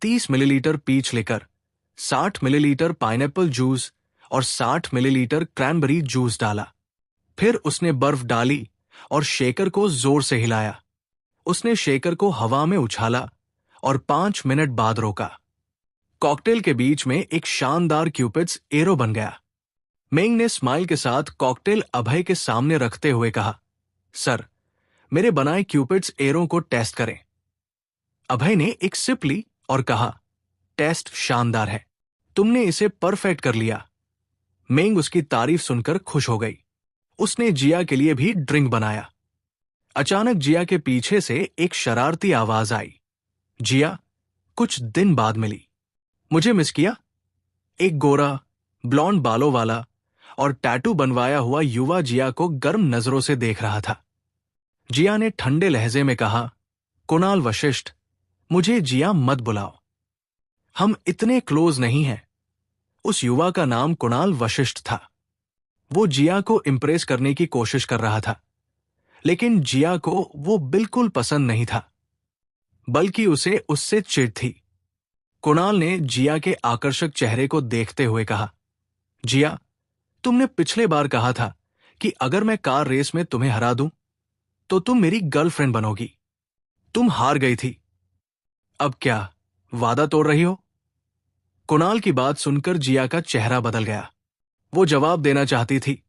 30 millilitre peach liqueur, 60 millilitre pineapple juice और 60 मिलीलीटर क्रैनबेरी जूस डाला। फिर उसने बर्फ डाली और शेकर को जोर से हिलाया। उसने शेकर को हवा में उछाला और 5 मिनट बाद रोका। कॉकटेल के बीच में एक शानदार क्यूपिड्स एरो बन गया। मेंग ने स्माइल के साथ कॉकटेल अभय के सामने रखते हुए कहा, सर, मेरे बनाए क्यूपिड्स एरो को टेस्ट करें। अभय ने एक सिप ली और कहा, टेस्ट शानदार है, तुमने इसे परफेक्ट कर लिया। मेंग उसकी तारीफ सुनकर खुश हो गई। उसने जिया के लिए भी ड्रिंक बनाया। अचानक जिया के पीछे से एक शरारती आवाज आई, जिया, कुछ दिन बाद मिली, मुझे मिस किया? एक गोरा, ब्लॉन्ड बालों वाला और टैटू बनवाया हुआ युवा जिया को गर्म नजरों से देख रहा था। जिया ने ठंडे लहजे में कहा, कुणाल वशिष्ठ, मुझे जिया मत बुलाओ, हम इतने क्लोज नहीं हैं। उस युवा का नाम कुणाल वशिष्ठ था। वो जिया को इंप्रेस करने की कोशिश कर रहा था, लेकिन जिया को वो बिल्कुल पसंद नहीं था, बल्कि उसे उससे चिढ़ थी। कुणाल ने जिया के आकर्षक चेहरे को देखते हुए कहा, जिया, तुमने पिछले बार कहा था कि अगर मैं कार रेस में तुम्हें हरा दूं, तो तुम मेरी गर्लफ्रेंड बनोगी। तुम हार गई थी। अब क्या वादा तोड़ रही हो? कुणाल की बात सुनकर जिया का चेहरा बदल गया। वो जवाब देना चाहती थी,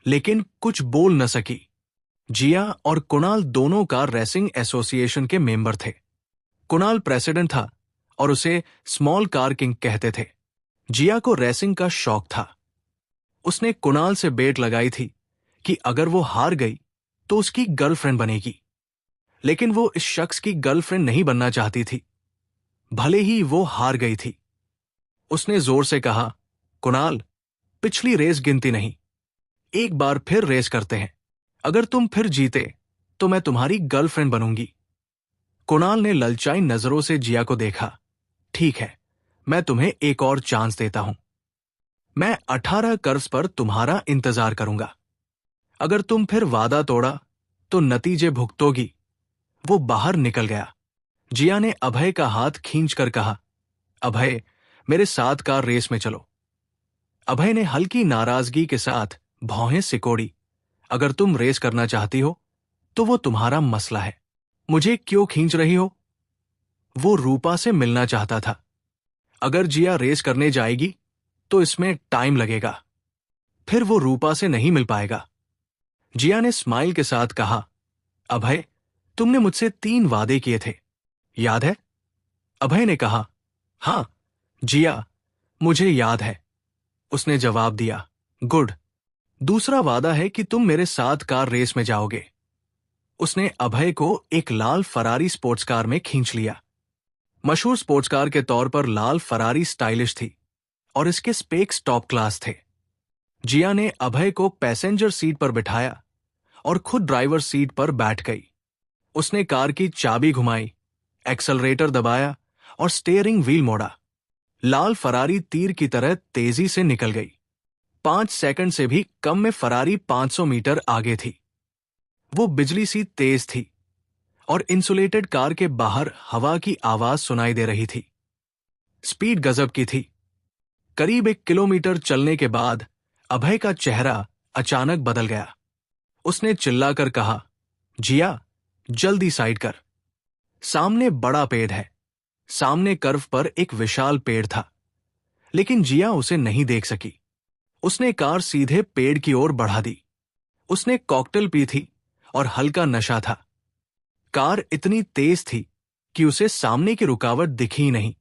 लेकिन कुछ बोल न सकी। जिया और कुणाल दोनों कार रेसिंग एसोसिएशन के मेंबर थे। कुणाल प्रेसिडेंट था और उसे स्मॉल कार किंग कहते थे। जिया को रेसिंग का शौक था। उसने कुणाल से बेट लगाई थी कि अगर वो हार गई तो उसकी गर्लफ्रेंड बनेगी, लेकिन वो इस शख्स की गर्लफ्रेंड नहीं बनना चाहती थी, भले ही वो हार गई थी। उसने जोर से कहा, कुणाल, पिछली रेस गिनती नहीं, एक बार फिर रेस करते हैं। अगर तुम फिर जीते तो मैं तुम्हारी गर्लफ्रेंड बनूंगी। कुणाल ने ललचाई नजरों से जिया को देखा। ठीक है, मैं तुम्हें एक और चांस देता हूं। मैं 18 कर्व्स पर तुम्हारा इंतजार करूंगा। अगर तुम फिर वादा तोड़ा तो नतीजे भुगतोगी। वो बाहर निकल गया। जिया ने अभय का हाथ खींचकर कहा, अभय, मेरे साथ कार रेस में चलो। अभय ने हल्की नाराजगी के साथ भौहें सिकोड़ी। अगर तुम रेस करना चाहती हो तो वो तुम्हारा मसला है, मुझे क्यों खींच रही हो? वो रूपा से मिलना चाहता था। अगर जिया रेस करने जाएगी तो इसमें टाइम लगेगा, फिर वो रूपा से नहीं मिल पाएगा। जिया ने स्माइल के साथ कहा, अभय, तुमने मुझसे 3 वादे किए थे, याद है? अभय ने कहा, हां जिया, मुझे याद है। उसने जवाब दिया, गुड। दूसरा वादा है कि तुम मेरे साथ कार रेस में जाओगे। उसने अभय को एक लाल फरारी स्पोर्ट्स कार में खींच लिया। मशहूर स्पोर्ट्स कार के तौर पर लाल फरारी स्टाइलिश थी, और इसके स्पेक्स टॉप क्लास थे। जिया ने अभय को पैसेंजर सीट पर बिठाया और खुद ड्राइवर सीट पर बैठ गई। उसने कार की चाबी घुमाई, एक्सेलरेटर दबाया और स्टीयरिंग व्हील मोड़ा। लाल फरारी तीर की तरह तेजी से निकल गई। 5 सेकंड से भी कम में फरारी 500 मीटर आगे थी। वो बिजली सी तेज थी और इंसुलेटेड कार के बाहर हवा की आवाज सुनाई दे रही थी। स्पीड गजब की थी। करीब 1 किलोमीटर चलने के बाद अभय का चेहरा अचानक बदल गया। उसने चिल्लाकर कहा, जिया, जल्दी साइड कर। सामने बड़ा पेड़ है। सामने कर्व पर एक विशाल पेड़ था, लेकिन जिया उसे नहीं देख सकी। उसने कार सीधे पेड़ की ओर बढ़ा दी। उसने कॉकटेल पी थी और हल्का नशा था। कार इतनी तेज थी कि उसे सामने की रुकावट दिखी ही नहीं।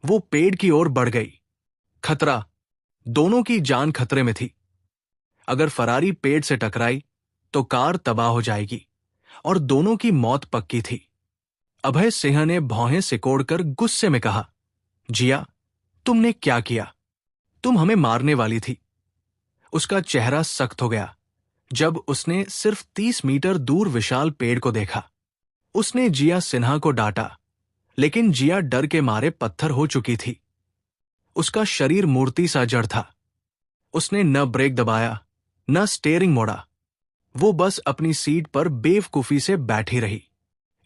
वो पेड़ की ओर बढ़ गई। खतरा, दोनों की जान खतरे में थी। अगर फरारी पेड़ से टकराई तो कार तबाह हो जाएगी और दोनों की मौत पक्की थी। अभय सिंह ने भौहें सिकोड़कर गुस्से में कहा, जिया, तुमने क्या किया? तुम हमें मारने वाली थी। उसका चेहरा सख्त हो गया जब उसने सिर्फ 30 मीटर दूर विशाल पेड़ को देखा। उसने जिया सिन्हा को डांटा, लेकिन जिया डर के मारे पत्थर हो चुकी थी। उसका शरीर मूर्ति सा जड़ था। उसने न ब्रेक दबाया, न स्टीयरिंग मोड़ा। वो बस अपनी सीट पर बेवकूफी से बैठी रही।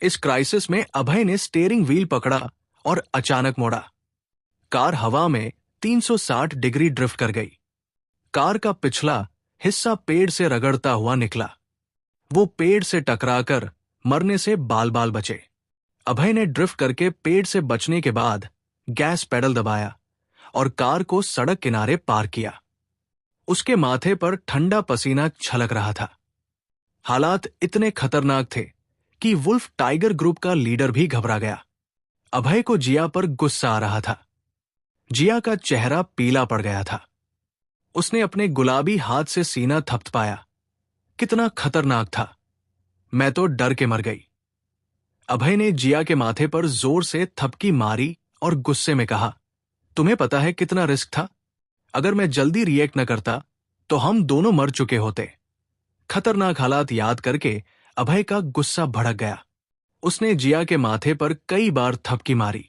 इस क्राइसिस में अभय ने स्टीयरिंग व्हील पकड़ा और अचानक मोड़ा। कार हवा में 360 डिग्री ड्रिफ्ट कर गई। कार का पिछला हिस्सा पेड़ से रगड़ता हुआ निकला। वो पेड़ से टकराकर मरने से बाल बाल बचे। अभय ने ड्रिफ्ट करके पेड़ से बचने के बाद गैस पेडल दबाया और कार को सड़क किनारे पार किया। उसके माथे पर ठंडा पसीना छलक रहा था। हालात इतने खतरनाक थे कि वुल्फ टाइगर ग्रुप का लीडर भी घबरा गया। अभय को जिया पर गुस्सा आ रहा था। जिया का चेहरा पीला पड़ गया था। उसने अपने गुलाबी हाथ से सीना थपथपाया। कितना खतरनाक था। मैं तो डर के मर गई। अभय ने जिया के माथे पर जोर से थपकी मारी और गुस्से में कहा, तुम्हें पता है कितना रिस्क था? अगर मैं जल्दी रिएक्ट न करता तो हम दोनों मर चुके होते। खतरनाक हालात याद करके अभय का गुस्सा भड़क गया। उसने जिया के माथे पर कई बार थपकी मारी।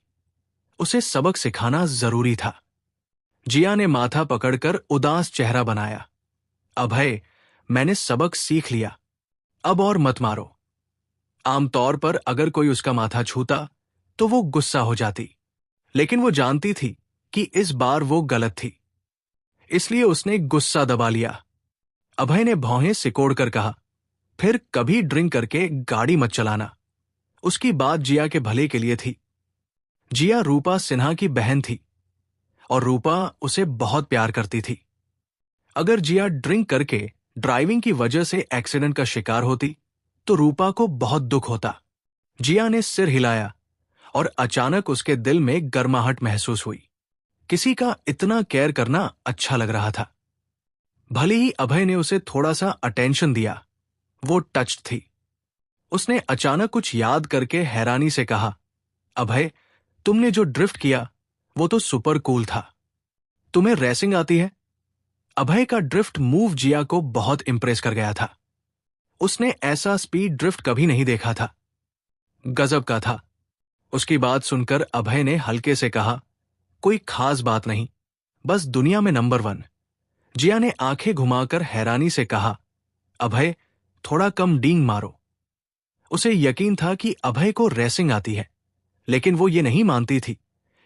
उसे सबक सिखाना जरूरी था। जिया ने माथा पकड़कर उदास चेहरा बनाया। अभय, मैंने सबक सीख लिया। अब और मत मारो। आमतौर पर अगर कोई उसका माथा छूता तो वो गुस्सा हो जाती, लेकिन वो जानती थी कि इस बार वो गलत थी, इसलिए उसने गुस्सा दबा लिया। अभय ने भौहें सिकोड़कर कहा, फिर कभी ड्रिंक करके गाड़ी मत चलाना। उसकी बात जिया के भले के लिए थी। जिया रूपा सिन्हा की बहन थी और रूपा उसे बहुत प्यार करती थी। अगर जिया ड्रिंक करके ड्राइविंग की वजह से एक्सीडेंट का शिकार होती तो रूपा को बहुत दुख होता। जिया ने सिर हिलाया और अचानक उसके दिल में गर्माहट महसूस हुई। किसी का इतना केयर करना अच्छा लग रहा था। भले ही अभय ने उसे थोड़ा सा अटेंशन दिया, वो टच्ड थी। उसने अचानक कुछ याद करके हैरानी से कहा, अभय, तुमने जो ड्रिफ्ट किया वो तो सुपर कूल था। तुम्हें रेसिंग आती है? अभय का ड्रिफ्ट मूव जिया को बहुत इंप्रेस कर गया था। उसने ऐसा स्पीड ड्रिफ्ट कभी नहीं देखा था। गजब का था। उसकी बात सुनकर अभय ने हल्के से कहा, कोई खास बात नहीं, बस दुनिया में नंबर 1। जिया ने आंखें घुमाकर हैरानी से कहा, अभय, थोड़ा कम डींग मारो। उसे यकीन था कि अभय को रेसिंग आती है, लेकिन वो ये नहीं मानती थी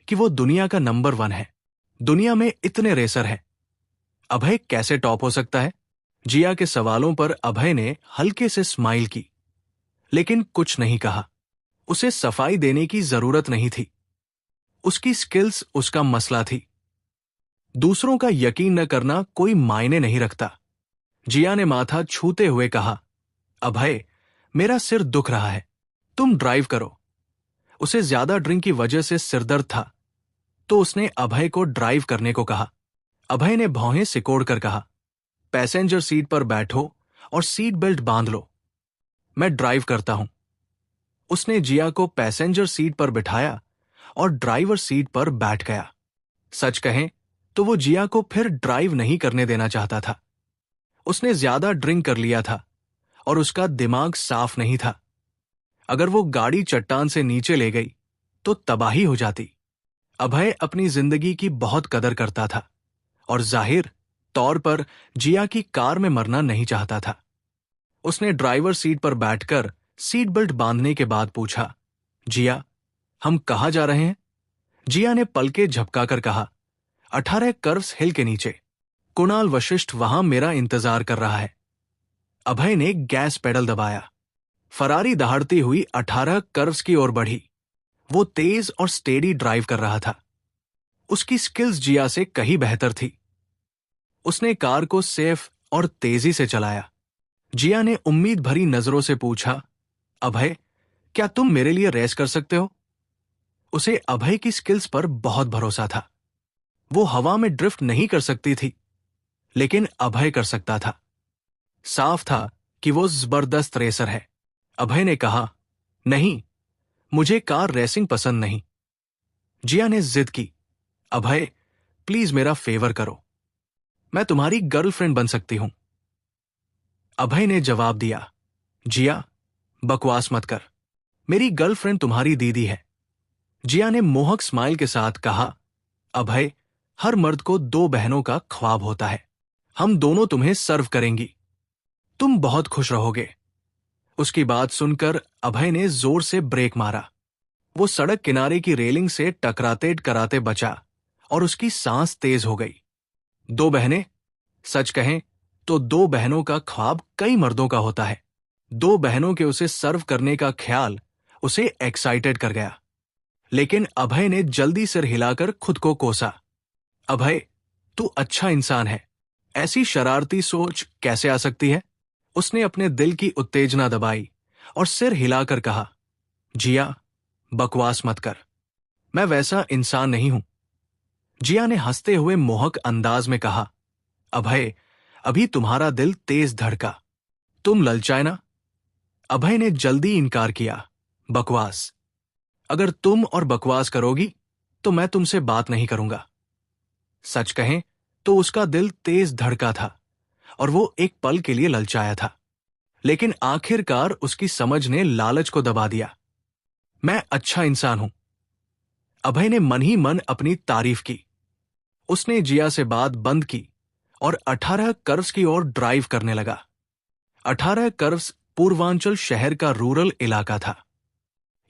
कि वो दुनिया का नंबर 1 है। दुनिया में इतने रेसर हैं, अभय कैसे टॉप हो सकता है? जिया के सवालों पर अभय ने हल्के से स्माइल की, लेकिन कुछ नहीं कहा। उसे सफाई देने की जरूरत नहीं थी। उसकी स्किल्स उसका मसला थी। दूसरों का यकीन न करना कोई मायने नहीं रखता। जिया ने माथा छूते हुए कहा, अभय, मेरा सिर दुख रहा है, तुम ड्राइव करो। उसे ज्यादा ड्रिंक की वजह से सिरदर्द था, तो उसने अभय को ड्राइव करने को कहा। अभय ने भौहें सिकोड़कर कहा, पैसेंजर सीट पर बैठो और सीट बेल्ट बांध लो, मैं ड्राइव करता हूं। उसने जिया को पैसेंजर सीट पर बिठाया और ड्राइवर सीट पर बैठ गया। सच कहें तो वो जिया को फिर ड्राइव नहीं करने देना चाहता था। उसने ज्यादा ड्रिंक कर लिया था और उसका दिमाग साफ नहीं था। अगर वो गाड़ी चट्टान से नीचे ले गई तो तबाही हो जाती। अभय अपनी जिंदगी की बहुत कदर करता था और जाहिर तौर पर जिया की कार में मरना नहीं चाहता था। उसने ड्राइवर सीट पर बैठकर सीट बेल्ट बांधने के बाद पूछा, जिया, हम कहाँ जा रहे हैं? जिया ने पलके झपकाकर कहा, 18 कर्व्स हिल के नीचे। कुणाल वशिष्ठ वहां मेरा इंतजार कर रहा है। अभय ने गैस पेडल दबाया। फरारी दहाड़ती हुई 18 कर्व्स की ओर बढ़ी। वो तेज और स्टेडी ड्राइव कर रहा था। उसकी स्किल्स जिया से कहीं बेहतर थी। उसने कार को सेफ और तेजी से चलाया। जिया ने उम्मीद भरी नजरों से पूछा, अभय, क्या तुम मेरे लिए रेस कर सकते हो? उसे अभय की स्किल्स पर बहुत भरोसा था। वो हवा में ड्रिफ्ट नहीं कर सकती थी, लेकिन अभय कर सकता था। साफ था कि वो जबरदस्त रेसर है। अभय ने कहा, नहीं, मुझे कार रेसिंग पसंद नहीं। जिया ने जिद की, अभय, प्लीज मेरा फेवर करो, मैं तुम्हारी गर्लफ्रेंड बन सकती हूं। अभय ने जवाब दिया, जिया, बकवास मत कर, मेरी गर्लफ्रेंड तुम्हारी दीदी है। जिया ने मोहक स्माइल के साथ कहा, अभय, हर मर्द को 2 बहनों का ख्वाब होता है। हम दोनों तुम्हें सर्व करेंगी। तुम बहुत खुश रहोगे। उसकी बात सुनकर अभय ने जोर से ब्रेक मारा। वो सड़क किनारे की रेलिंग से टकराते टकराते बचा और उसकी सांस तेज हो गई। 2 बहनें? सच कहें तो 2 बहनों का ख्वाब कई मर्दों का होता है। 2 बहनों के उसे सर्व करने का ख्याल उसे एक्साइटेड कर गया। लेकिन अभय ने जल्दी सिर हिलाकर खुद को कोसा। अभय, तू अच्छा इंसान है, ऐसी शरारती सोच कैसे आ सकती है? उसने अपने दिल की उत्तेजना दबाई और सिर हिलाकर कहा, जिया, बकवास मत कर, मैं वैसा इंसान नहीं हूं। जिया ने हंसते हुए मोहक अंदाज में कहा, अभय, अभी तुम्हारा दिल तेज धड़का, तुम ललचाए ना? अभय ने जल्दी इनकार किया, बकवास। अगर तुम और बकवास करोगी तो मैं तुमसे बात नहीं करूंगा। सच कहें तो उसका दिल तेज धड़का था और वो एक पल के लिए ललचाया था। लेकिन आखिरकार उसकी समझ ने लालच को दबा दिया। मैं अच्छा इंसान हूं। अभय ने मन ही मन अपनी तारीफ की। उसने जिया से बात बंद की और 18 कर्व्स की ओर ड्राइव करने लगा। 18 कर्व्स पूर्वांचल शहर का रूरल इलाका था।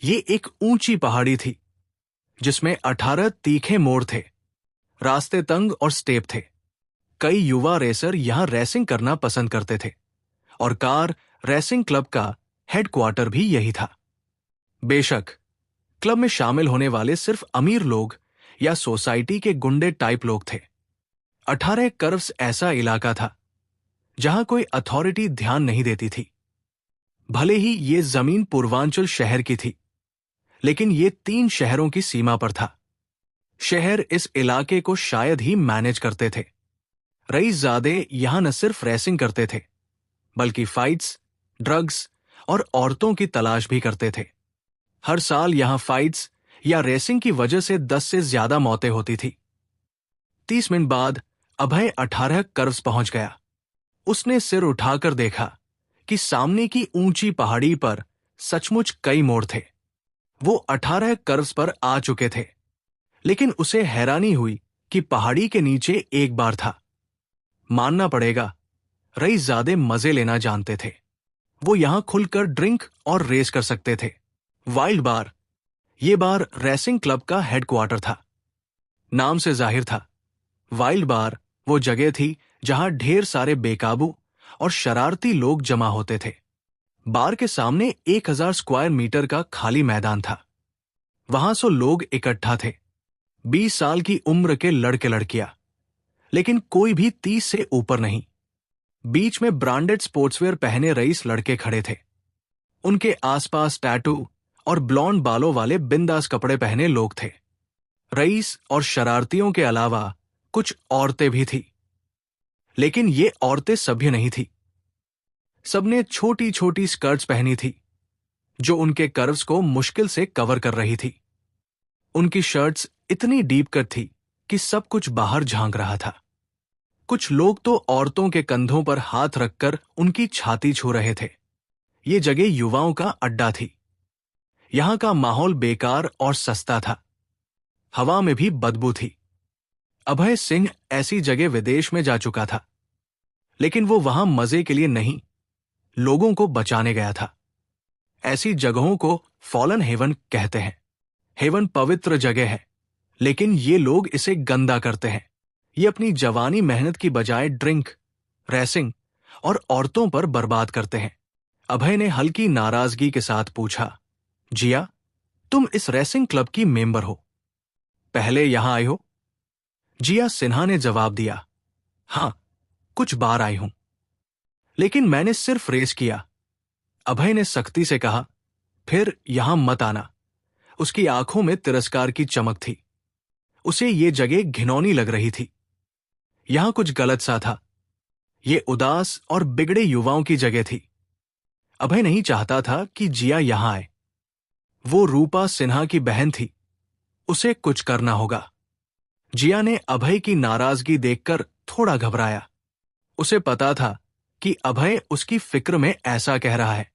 ये एक ऊंची पहाड़ी थी जिसमें 18 तीखे मोड़ थे। रास्ते तंग और स्टेप थे। कई युवा रेसर यहां रेसिंग करना पसंद करते थे और कार रेसिंग क्लब का हेडक्वार्टर भी यही था। बेशक क्लब में शामिल होने वाले सिर्फ अमीर लोग या सोसाइटी के गुंडे टाइप लोग थे। 18 कर्व्स ऐसा इलाका था जहां कोई अथॉरिटी ध्यान नहीं देती थी। भले ही ये जमीन पूर्वांचल शहर की थी, लेकिन ये 3 शहरों की सीमा पर था। शहर इस इलाके को शायद ही मैनेज करते थे। रईसजादे यहां न सिर्फ रेसिंग करते थे, बल्कि फाइट्स, ड्रग्स और औरतों की तलाश भी करते थे। हर साल यहां फाइट्स या रेसिंग की वजह से 10 से ज्यादा मौतें होती थी। 30 मिनट बाद अभय 18 कर्व्स पहुंच गया। उसने सिर उठाकर देखा कि सामने की ऊंची पहाड़ी पर सचमुच कई मोड़ थे। वो 18 कर्व्स पर आ चुके थे, लेकिन उसे हैरानी हुई कि पहाड़ी के नीचे एक बार था। मानना पड़ेगा, रईसजादे मजे लेना जानते थे। वो यहां खुलकर ड्रिंक और रेस कर सकते थे। वाइल्ड बार, ये बार रेसिंग क्लब का हेडक्वार्टर था। नाम से जाहिर था, वाइल्ड बार वो जगह थी जहां ढेर सारे बेकाबू और शरारती लोग जमा होते थे। बार के सामने 1000 स्क्वायर मीटर का खाली मैदान था। वहां 100 लोग इकट्ठा थे। 20 साल की उम्र के लड़के लड़कियां, लेकिन कोई भी 30 से ऊपर नहीं। बीच में ब्रांडेड स्पोर्ट्सवेयर पहने रईस लड़के खड़े थे। उनके आसपास टैटू और ब्लॉन्ड बालों वाले बिंदास कपड़े पहने लोग थे। रईस और शरारतियों के अलावा कुछ औरतें भी थी, लेकिन ये औरतें सभ्य नहीं थी। सबने छोटी छोटी स्कर्ट्स पहनी थी जो उनके कर्व्स को मुश्किल से कवर कर रही थी। उनकी शर्ट्स इतनी डीप कट थी कि सब कुछ बाहर झांक रहा था। कुछ लोग तो औरतों के कंधों पर हाथ रखकर उनकी छाती छू रहे थे। ये जगह युवाओं का अड्डा थी। यहां का माहौल बेकार और सस्ता था। हवा में भी बदबू थी। अभय सिंह ऐसी जगह विदेश में जा चुका था, लेकिन वो वहां मजे के लिए नहीं, लोगों को बचाने गया था। ऐसी जगहों को फॉलन हेवन कहते हैं। हेवन पवित्र जगह है, लेकिन ये लोग इसे गंदा करते हैं। ये अपनी जवानी मेहनत की बजाय ड्रिंक, रेसिंग और औरतों पर बर्बाद करते हैं। अभय ने हल्की नाराजगी के साथ पूछा, जिया, तुम इस रेसिंग क्लब की मेंबर हो? पहले यहां आए हो? जिया सिन्हा ने जवाब दिया, हां, कुछ बार आई हूं, लेकिन मैंने सिर्फ रेस किया। अभय ने सख्ती से कहा, फिर यहां मत आना। उसकी आंखों में तिरस्कार की चमक थी। उसे ये जगह घिनौनी लग रही थी। यहां कुछ गलत सा था। ये उदास और बिगड़े युवाओं की जगह थी। अभय नहीं चाहता था कि जिया यहां आए। वो रूपा सिन्हा की बहन थी। उसे कुछ करना होगा। जिया ने अभय की नाराजगी देखकर थोड़ा घबराया। उसे पता था कि अभय उसकी फिक्र में ऐसा कह रहा है।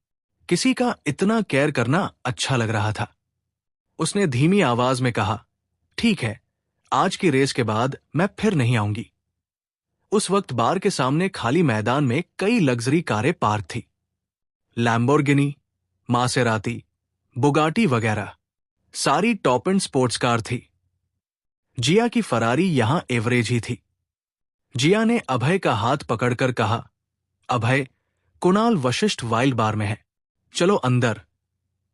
किसी का इतना केयर करना अच्छा लग रहा था। उसने धीमी आवाज में कहा, ठीक है, आज की रेस के बाद मैं फिर नहीं आऊंगी। उस वक्त बार के सामने खाली मैदान में कई लग्जरी कारें पार्क थी। लैम्बोर्गिनी, मासेराती, बुगाटी वगैरह, सारी टॉप एंड स्पोर्ट्स कार थी। जिया की फरारी यहां एवरेज ही थी। जिया ने अभय का हाथ पकड़कर कहा, अभय, कुणाल वशिष्ठ वाइल्ड बार में है, चलो अंदर।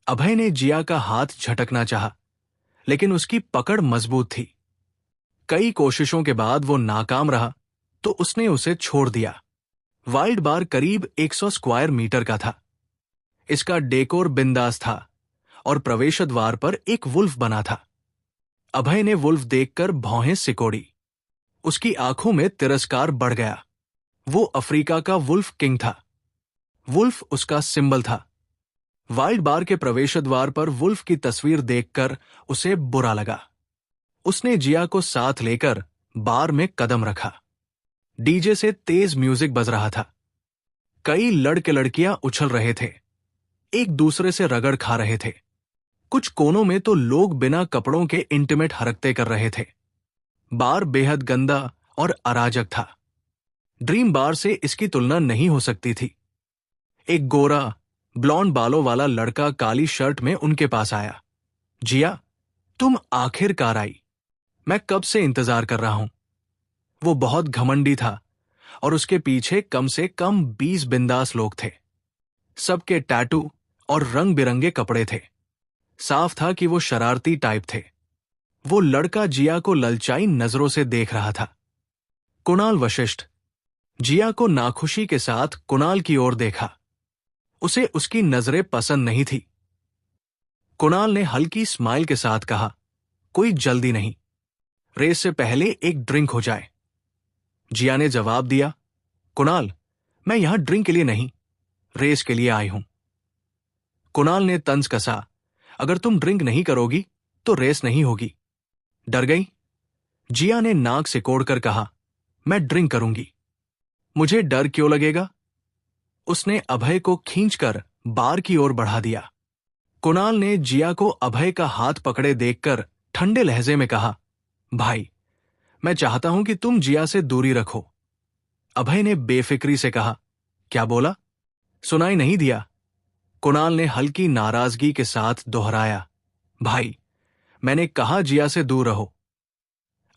अभय ने जिया का हाथ झटकना चाहा, लेकिन उसकी पकड़ मजबूत थी। कई कोशिशों के बाद वो नाकाम रहा तो उसने उसे छोड़ दिया। वाइल्ड बार करीब 100 स्क्वायर मीटर का था। इसका डेकोर बिंदास था और प्रवेश द्वार पर एक वुल्फ बना था। अभय ने वुल्फ देखकर भौहें सिकोड़ी। उसकी आंखों में तिरस्कार बढ़ गया। वो अफ्रीका का वुल्फ किंग था। वुल्फ उसका सिंबल था। वाइल्ड बार के प्रवेश द्वार पर वुल्फ की तस्वीर देखकर उसे बुरा लगा। उसने जिया को साथ लेकर बार में कदम रखा। डीजे से तेज म्यूजिक बज रहा था। कई लड़के लड़कियां उछल रहे थे, एक दूसरे से रगड़ खा रहे थे। कुछ कोनों में तो लोग बिना कपड़ों के इंटीमेट हरकतें कर रहे थे। बार बेहद गंदा और अराजक था। ड्रीम बार से इसकी तुलना नहीं हो सकती थी। एक गोरा, ब्लॉन्ड बालों वाला लड़का काली शर्ट में उनके पास आया। जिया, तुम आखिरकार आई। मैं कब से इंतजार कर रहा हूं। वो बहुत घमंडी था और उसके पीछे कम से कम 20 बिंदास लोग थे। सबके टैटू और रंग बिरंगे कपड़े थे। साफ था कि वो शरारती टाइप थे। वो लड़का जिया को ललचाई नजरों से देख रहा था। कुणाल वशिष्ठ। जिया को नाखुशी के साथ कुणाल की ओर देखा। उसे उसकी नजरें पसंद नहीं थी। कुणाल ने हल्की स्माइल के साथ कहा, कोई जल्दी नहीं, रेस से पहले एक ड्रिंक हो जाए। जिया ने जवाब दिया, कुणाल, मैं यहां ड्रिंक के लिए नहीं, रेस के लिए आई हूं। कुणाल ने तंज कसा, अगर तुम ड्रिंक नहीं करोगी तो रेस नहीं होगी। डर गई? जिया ने नाक सिकोड़कर कहा, मैं ड्रिंक करूंगी। मुझे डर क्यों लगेगा? उसने अभय को खींचकर बार की ओर बढ़ा दिया। कुणाल ने जिया को अभय का हाथ पकड़े देखकर ठंडे लहजे में कहा, भाई, मैं चाहता हूं कि तुम जिया से दूरी रखो। अभय ने बेफिक्री से कहा, क्या बोला? सुनाई नहीं दिया? कुणाल ने हल्की नाराजगी के साथ दोहराया, भाई, मैंने कहा जिया से दूर रहो।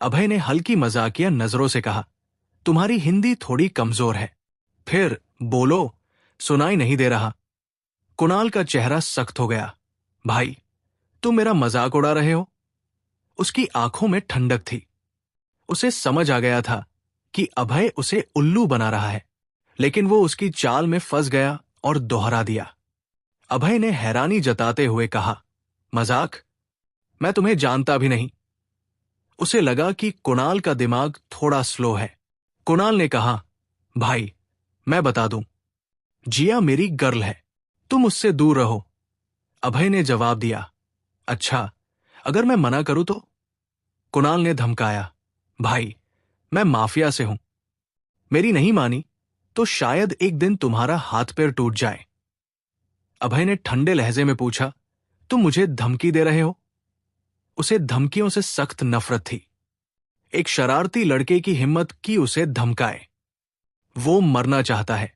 अभय ने हल्की मजाकिया नजरों से कहा, तुम्हारी हिंदी थोड़ी कमजोर है, फिर बोलो, सुनाई नहीं दे रहा। कुणाल का चेहरा सख्त हो गया, भाई, तुम मेरा मजाक उड़ा रहे हो? उसकी आंखों में ठंडक थी। उसे समझ आ गया था कि अभय उसे उल्लू बना रहा है, लेकिन वो उसकी चाल में फंस गया और दोहरा दिया। अभय ने हैरानी जताते हुए कहा, मजाक? मैं तुम्हें जानता भी नहीं। उसे लगा कि कुणाल का दिमाग थोड़ा स्लो है। कुणाल ने कहा, भाई, मैं बता दूं, जिया मेरी गर्ल है, तुम उससे दूर रहो। अभय ने जवाब दिया, अच्छा, अगर मैं मना करूं तो? कुणाल ने धमकाया, भाई, मैं माफिया से हूं। मेरी नहीं मानी तो शायद एक दिन तुम्हारा हाथ पैर टूट जाए। अभय ने ठंडे लहजे में पूछा, तुम मुझे धमकी दे रहे हो? उसे धमकियों से सख्त नफरत थी। एक शरारती लड़के की हिम्मत की उसे धमकाए। वो मरना चाहता है।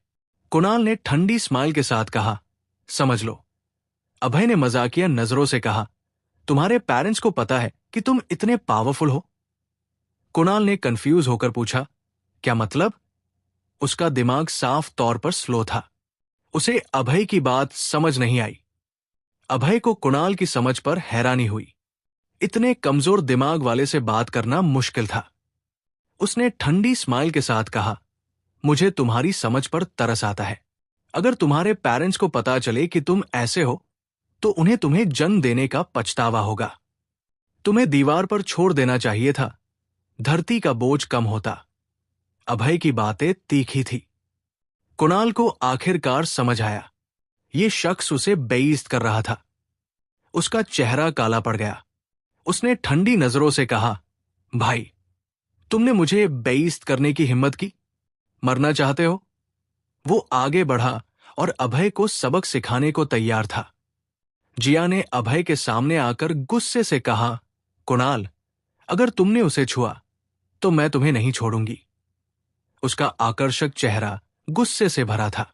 कुणाल ने ठंडी स्माइल के साथ कहा, समझ लो। अभय ने मजाकिया नजरों से कहा, तुम्हारे पेरेंट्स को पता है कि तुम इतने पावरफुल हो? कुणाल ने कंफ्यूज होकर पूछा, क्या मतलब? उसका दिमाग साफ तौर पर स्लो था। उसे अभय की बात समझ नहीं आई। अभय को कुणाल की समझ पर हैरानी हुई। इतने कमजोर दिमाग वाले से बात करना मुश्किल था। उसने ठंडी स्माइल के साथ कहा, मुझे तुम्हारी समझ पर तरस आता है। अगर तुम्हारे पेरेंट्स को पता चले कि तुम ऐसे हो तो उन्हें तुम्हें जन्म देने का पछतावा होगा। तुम्हें दीवार पर छोड़ देना चाहिए था, धरती का बोझ कम होता। अभय की बातें तीखी थी। कुणाल को आखिरकार समझ आया, ये शख्स उसे बेइज्जत कर रहा था। उसका चेहरा काला पड़ गया। उसने ठंडी नजरों से कहा, भाई, तुमने मुझे बेइज्जत करने की हिम्मत की? मरना चाहते हो? वो आगे बढ़ा और अभय को सबक सिखाने को तैयार था। जिया ने अभय के सामने आकर गुस्से से कहा, कुणाल, अगर तुमने उसे छुआ तो मैं तुम्हें नहीं छोड़ूंगी। उसका आकर्षक चेहरा गुस्से से भरा था।